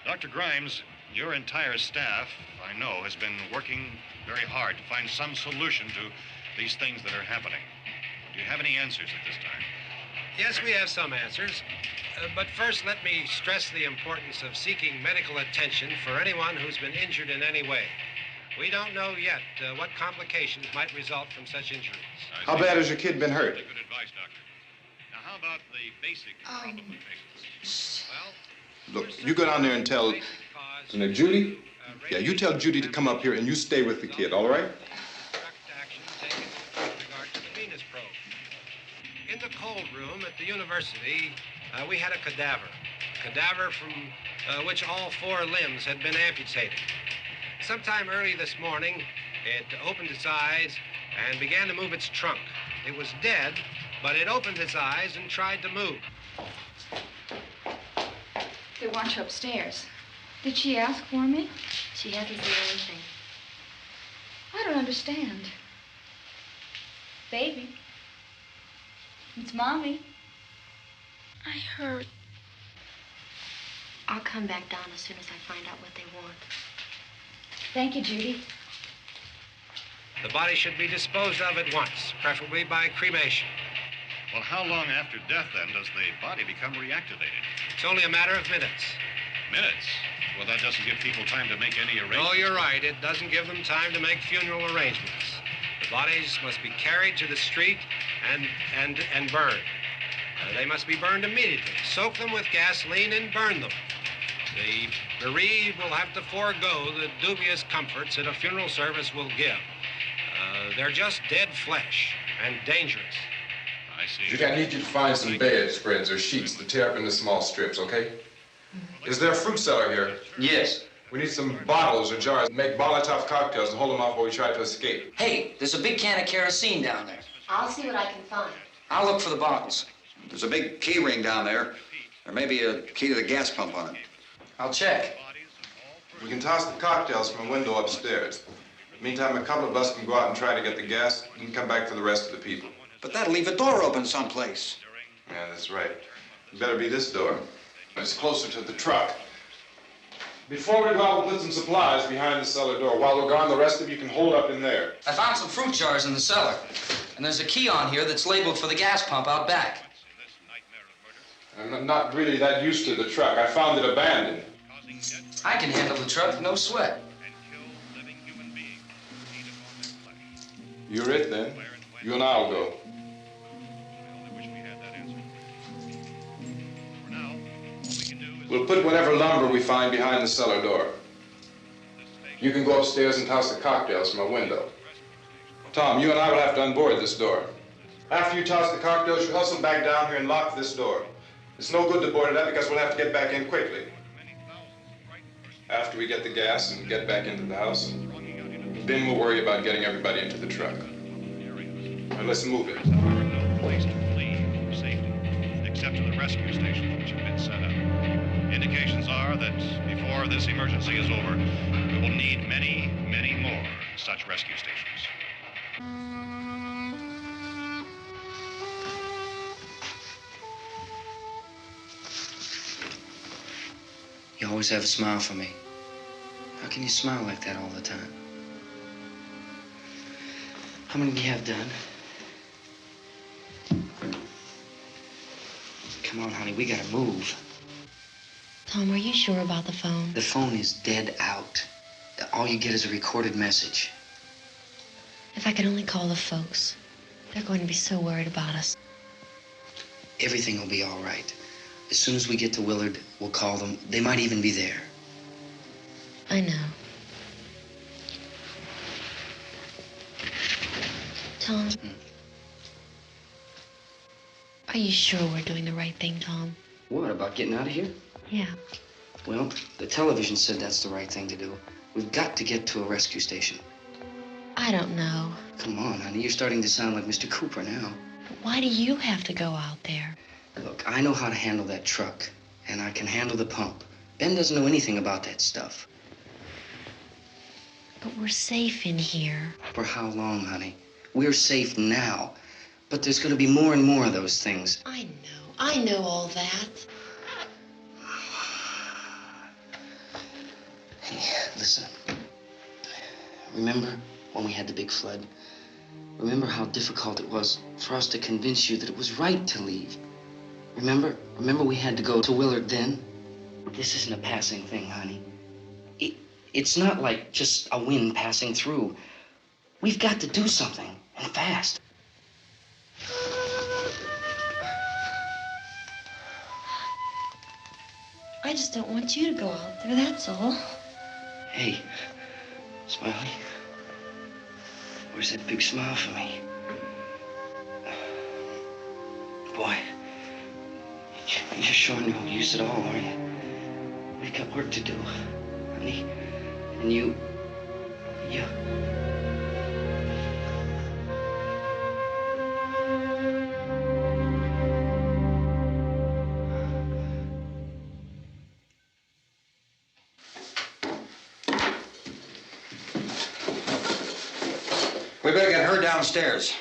Dr. Grimes, your entire staff, I know, has been working very hard to find some solution to these things that are happening. Do you have any answers at this time? Yes, we have some answers. But first, let me stress the importance of seeking medical attention for anyone who's been injured in any way. We don't know yet what complications might result from such injuries. How bad has your kid been hurt? Good advice, Doctor. Now, how about the basic problem with patients? Look, you go down there and tell Judy? Yeah, you tell Judy to come up here and you stay with the kid, all right? In the cold room at the university, we had a cadaver from which all 4 limbs had been amputated. Sometime early this morning, it opened its eyes and began to move its trunk. It was dead, but it opened its eyes and tried to move. They want you upstairs. Did she ask for me? She hasn't said anything. I don't understand. Baby. It's Mommy. I heard. I'll come back down as soon as I find out what they want. Thank you, Judy. The body should be disposed of at once, preferably by cremation. Well, how long after death, then, does the body become reactivated? It's only a matter of minutes. Minutes? Well, that doesn't give people time to make any arrangements. Oh, you're right. It doesn't give them time to make funeral arrangements. The bodies must be carried to the street and burned. They must be burned immediately. Soak them with gasoline and burn them. The bereaved will have to forego the dubious comforts that a funeral service will give. They're just dead flesh and dangerous. I see. Judy, I need you to find some bedspreads or sheets to tear up into small strips, okay? Is there a fruit cellar here? Yes. We need some bottles or jars. Make Molotov cocktails and hold them off while we try to escape. Hey, there's a big can of kerosene down there. I'll see what I can find. I'll look for the bottles. There's a big key ring down there. There may be a key to the gas pump on it. I'll check. We can toss the cocktails from a window upstairs. Meantime, a couple of us can go out and try to get the gas and come back for the rest of the people. But that'll leave a door open someplace. Yeah, that's right. It better be this door. It's closer to the truck. Before we go out, we'll put some supplies behind the cellar door. While we're gone, the rest of you can hold up in there. I found some fruit jars in the cellar. And there's a key on here that's labeled for the gas pump out back. I'm not really that used to the truck. I found it abandoned. I can handle the truck, no sweat. You're it, then. You and I'll go. We'll put whatever lumber we find behind the cellar door. You can go upstairs and toss the cocktails from a window. Tom, you and I will have to unboard this door. After you toss the cocktails, you hustle back down here and lock this door. It's no good to board it up because we'll have to get back in quickly. After we get the gas and get back into the house, then we'll worry about getting everybody into the truck. Now let's move it. No place to flee for safety, except to the rescue stations which have been set up. Indications are that before this emergency is over, we will need many, many more such rescue stations. You always have a smile for me. How can you smile like that all the time? How many do you have done? Come on, honey, we gotta move. Tom, are you sure about the phone? The phone is dead out. All you get is a recorded message. If I could only call the folks. They're going to be so worried about us. Everything will be all right. As soon as we get to Willard, we'll call them. They might even be there. I know. Tom? Are you sure we're doing the right thing, Tom? What, about getting out of here? Yeah. Well, the television said that's the right thing to do. We've got to get to a rescue station. I don't know. Come on, honey, you're starting to sound like Mr. Cooper now. But why do you have to go out there? Look, I know how to handle that truck, and I can handle the pump. Ben doesn't know anything about that stuff. But we're safe in here. For how long, honey? We're safe now, but there's going to be more and more of those things. I know all that. Hey, listen. Remember when we had the big flood? Remember how difficult it was for us to convince you that it was right to leave? Remember we had to go to Willard then? This isn't a passing thing, honey. It's not like just a wind passing through. We've got to do something, and fast. I just don't want you to go out there, that's all. Hey, Smiley. Where's that big smile for me? Boy, you're sure no use at all, are you? We've got work to do, honey. And you... We better get her downstairs.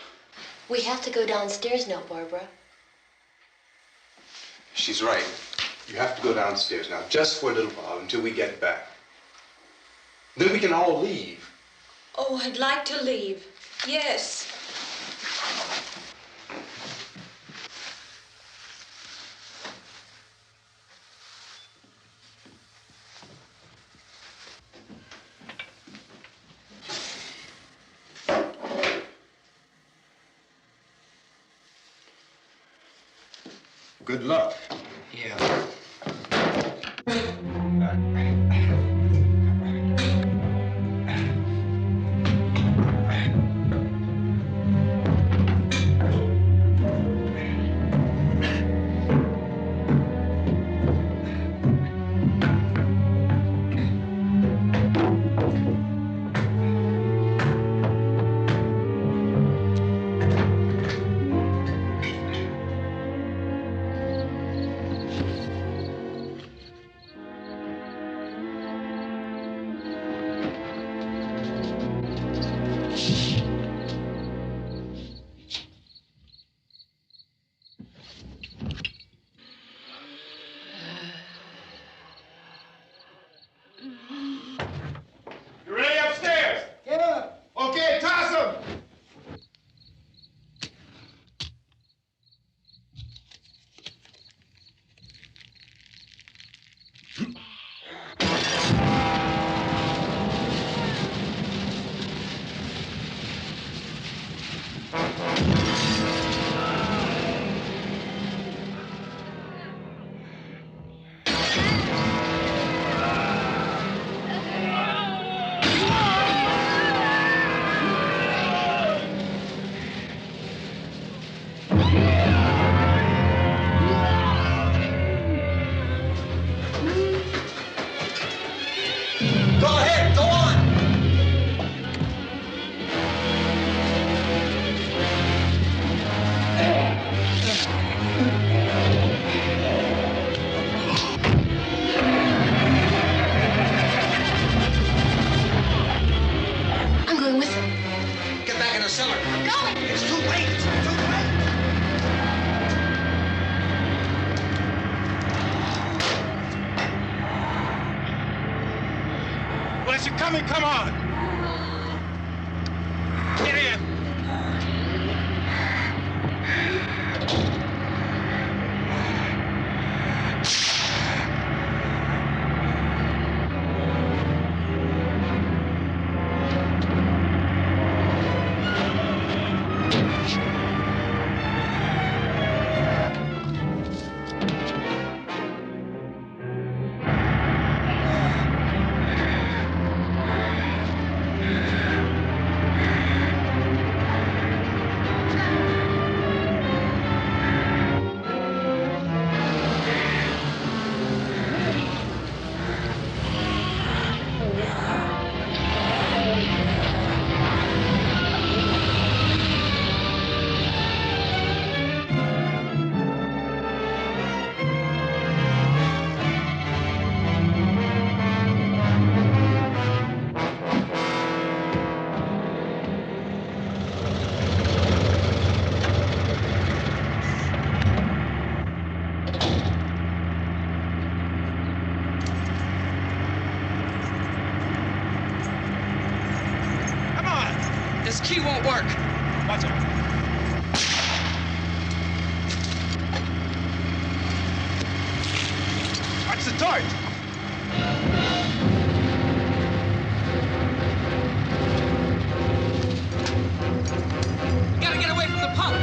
We have to go downstairs now, Barbara. She's right. You have to go downstairs now, just for a little while, until we get back. Then we can all leave. Oh, I'd like to leave. Yes. Good luck. Yeah. coming, come on! Get in! This key won't work. Watch it. Watch the torch. We gotta get away from the pump.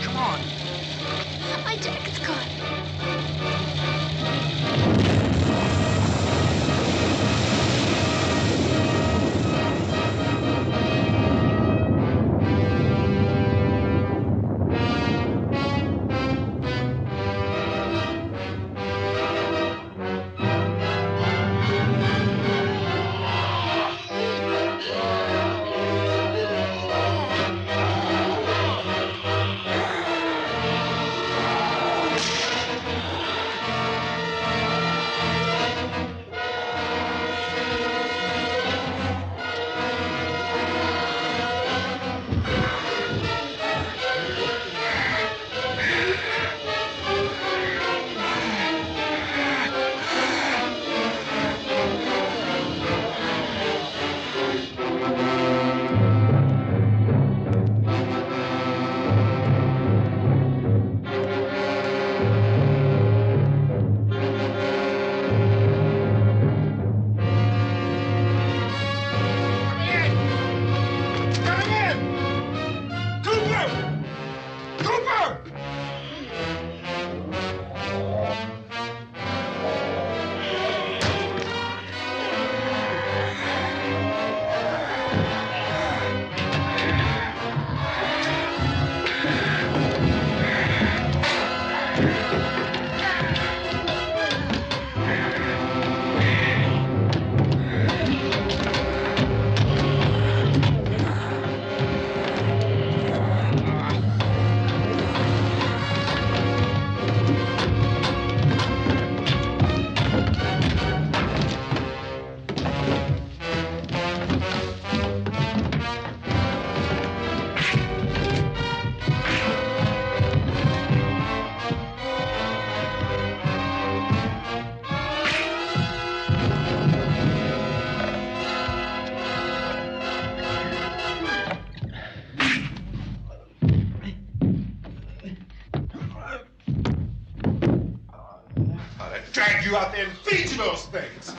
Come on. My jacket's caught. Drag you out there and feed you those things.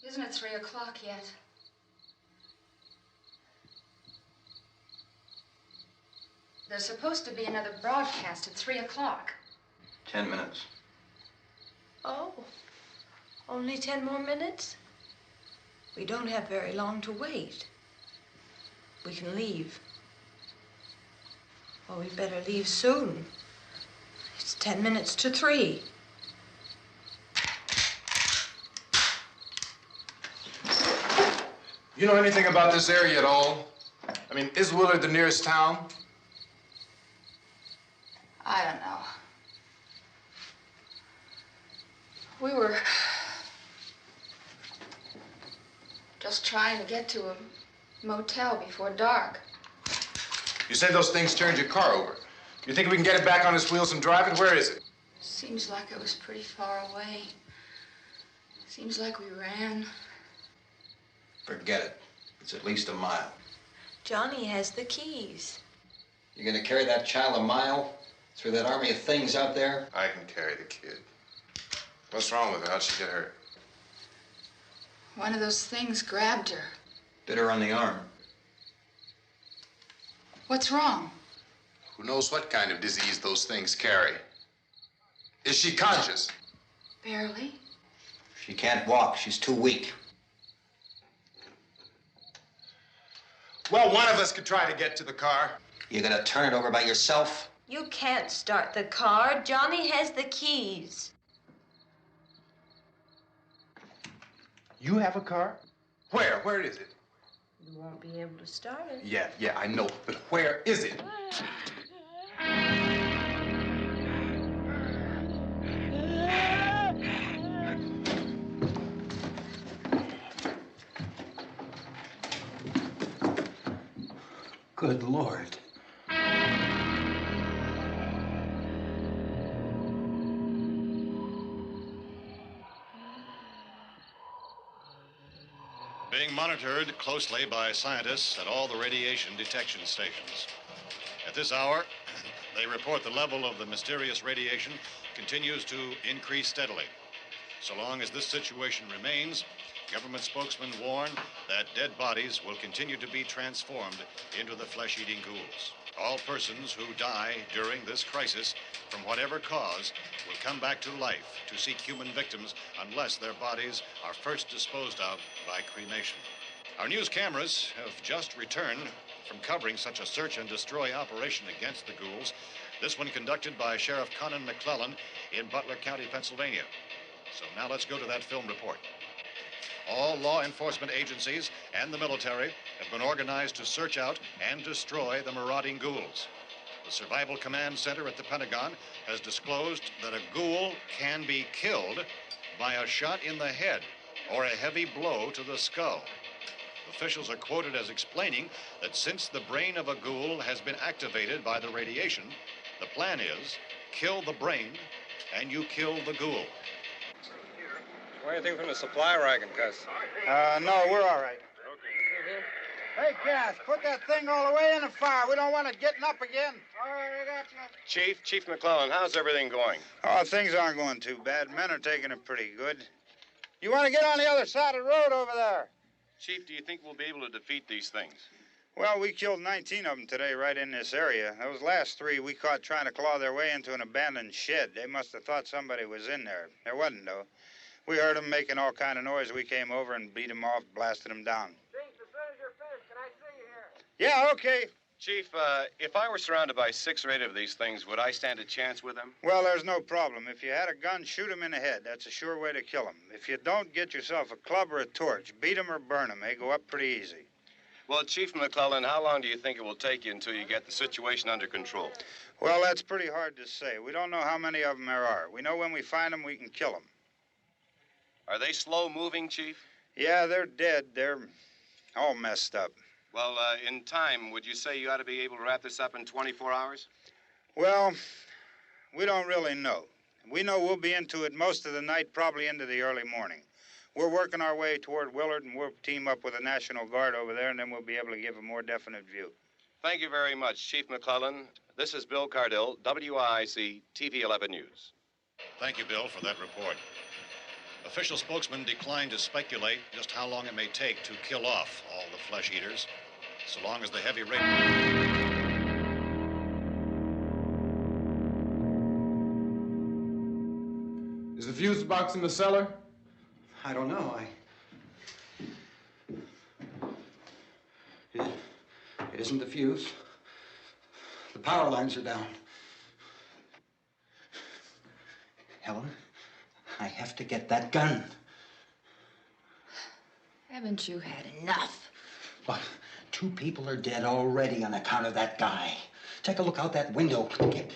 Isn't it 3 o'clock yet? There's supposed to be another broadcast at 3 o'clock. 10 minutes. Oh, only 10 more minutes? We don't have very long to wait. We can leave. Well, we better leave soon. It's 10 minutes to 3. You know anything about this area at all? I mean, is Willard the nearest town? I don't know. We were just trying to get to a motel before dark. You said those things turned your car over. You think we can get it back on its wheels and drive it? Where is it? Seems like it was pretty far away. Seems like we ran. Forget it. It's at least a mile. Johnny has the keys. You gonna carry that child a mile through that army of things out there? I can carry the kid. What's wrong with her? How'd she get hurt? One of those things grabbed her. Bit her on the arm. What's wrong? Who knows what kind of disease those things carry? Is she conscious? Barely. She can't walk. She's too weak. Well, one of us could try to get to the car. You gonna turn it over by yourself? You can't start the car. Johnny has the keys. You have a car? Where? Where is it? You won't be able to start it. Yeah, I know. But where is it? Good Lord. Being monitored closely by scientists at all the radiation detection stations. At this hour, they report the level of the mysterious radiation continues to increase steadily. So long as this situation remains, government spokesmen warn that dead bodies will continue to be transformed into the flesh-eating ghouls. All persons who die during this crisis, from whatever cause, will come back to life to seek human victims unless their bodies are first disposed of by cremation. Our news cameras have just returned from covering such a search and destroy operation against the ghouls, this one conducted by Sheriff Conan McClellan in Butler County, Pennsylvania. So now let's go to that film report. All law enforcement agencies and the military have been organized to search out and destroy the marauding ghouls. The Survival Command Center at the Pentagon has disclosed that a ghoul can be killed by a shot in the head or a heavy blow to the skull. Officials are quoted as explaining that since the brain of a ghoul has been activated by the radiation, the plan is kill the brain and you kill the ghoul. Anything from the supply wagon, Cuz? No, we're all right. Hey, Cass, put that thing all the way in the fire. We don't want it getting up again. All right, I got you. Chief McClellan, how's everything going? Oh, things aren't going too bad. Men are taking it pretty good. You want to get on the other side of the road over there? Chief, do you think we'll be able to defeat these things? Well, we killed 19 of them today right in this area. Those last 3 we caught trying to claw their way into an abandoned shed. They must have thought somebody was in there. There wasn't, though. We heard them making all kind of noise. We came over and beat them off, blasted them down. Chief, as soon as you're finished, can I see you here? Yeah, okay. Chief, if I were surrounded by 6 or 8 of these things, would I stand a chance with them? Well, there's no problem. If you had a gun, shoot him in the head. That's a sure way to kill him. If you don't, get yourself a club or a torch. Beat him or burn him. They go up pretty easy. Well, Chief McClellan, how long do you think it will take you until you get the situation under control? Well, that's pretty hard to say. We don't know how many of them there are. We know when we find them, we can kill them. Are they slow-moving, Chief? Yeah, they're dead. They're all messed up. Well, in time, would you say you ought to be able to wrap this up in 24 hours? Well, we don't really know. We know we'll be into it most of the night, probably into the early morning. We're working our way toward Willard, and we'll team up with the National Guard over there, and then we'll be able to give a more definite view. Thank you very much, Chief McClellan. This is Bill Cardill, WIC TV 11 News. Thank you, Bill, for that report. Official spokesman declined to speculate just how long it may take to kill off all the flesh eaters, so long as the heavy rain... Is the fuse box in the cellar? I don't know. It isn't the fuse. The power lines are down. Helen, I have to get that gun. Haven't you had enough? But 2 people are dead already on account of that guy. Take a look out that window. Get...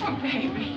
Oh, baby.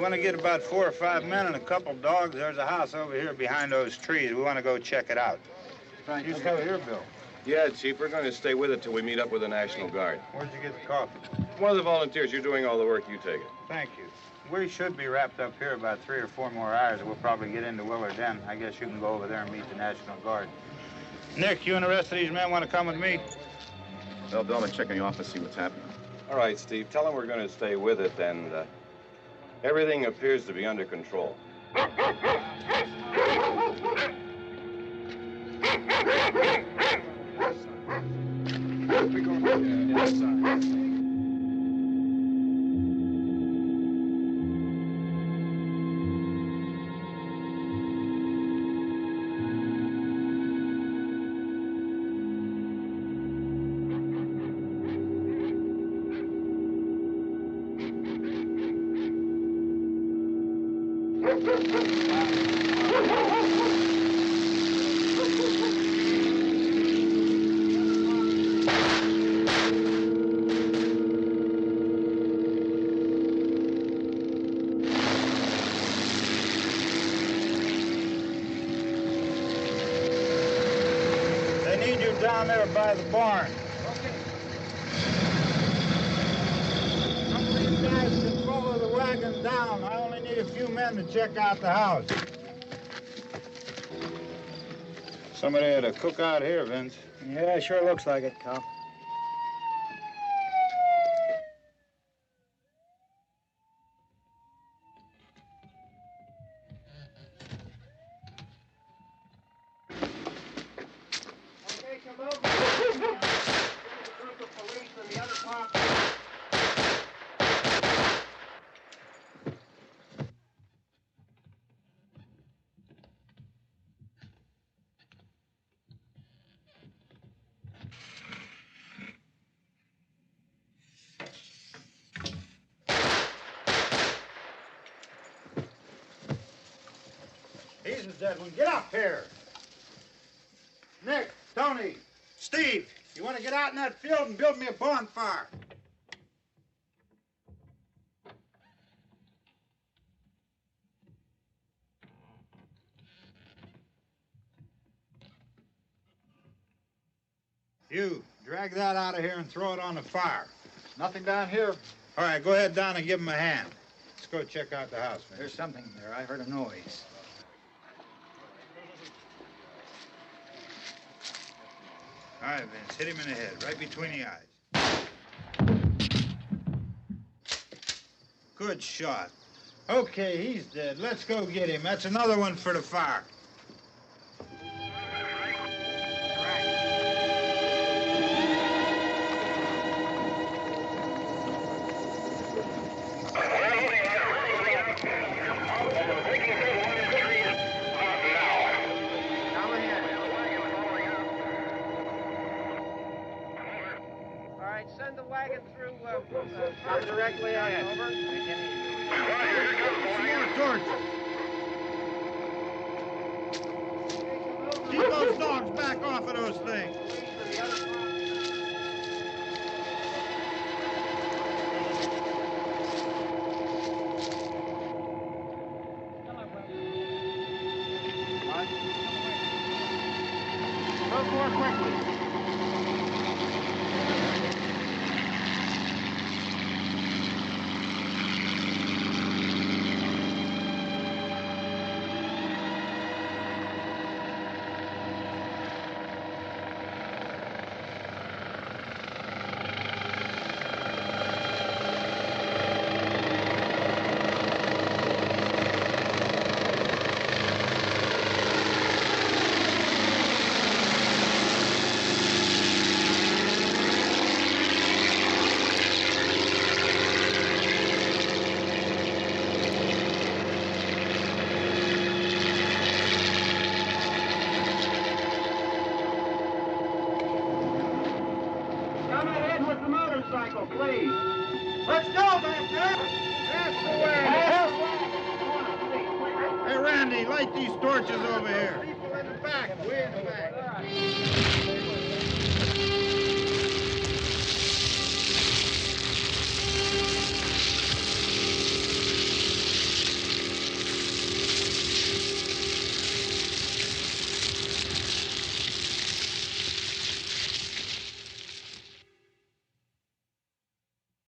want to get about 4 or 5 men and a couple dogs. There's a house over here behind those trees. We want to go check it out. Right. You stay here, Bill. Yeah, Chief, we're going to stay with it till we meet up with the National Guard. Where'd you get the coffee? One of the volunteers. You're doing all the work. You take it. Thank you. We should be wrapped up here about 3 or 4 more hours, and we'll probably get into Willard then. I guess you can go over there and meet the National Guard. Nick, you and the rest of these men want to come with me? Well, Bill, I'm check in the office, see what's happening. All right, Steve. Tell them we're going to stay with it, and everything appears to be under control. They need you down there by the barn. Okay. Some of these guys can follow the wagon down. I only need a few men to check out the house. Somebody had a cookout here, Vince. Yeah, sure looks like it, Cal. He's the dead one. Get up here. Nick, Tony, Steve, you want to get out in that field and build me a bonfire? You, drag that out of here and throw it on the fire. Nothing down here. All right, go ahead down and give him a hand. Let's go check out the house, man. There's something there. I heard a noise. All right, Vince, hit him in the head, right between the eyes. Good shot. Okay, he's dead. Let's go get him. That's another one for the fire. Send the wagon through, not directly ahead. Over. Keep those dogs back off of those things. Move more quickly. Please. Let's go back there. That's the way. Hey, Randy, light these torches over here. People in the back, way in the back.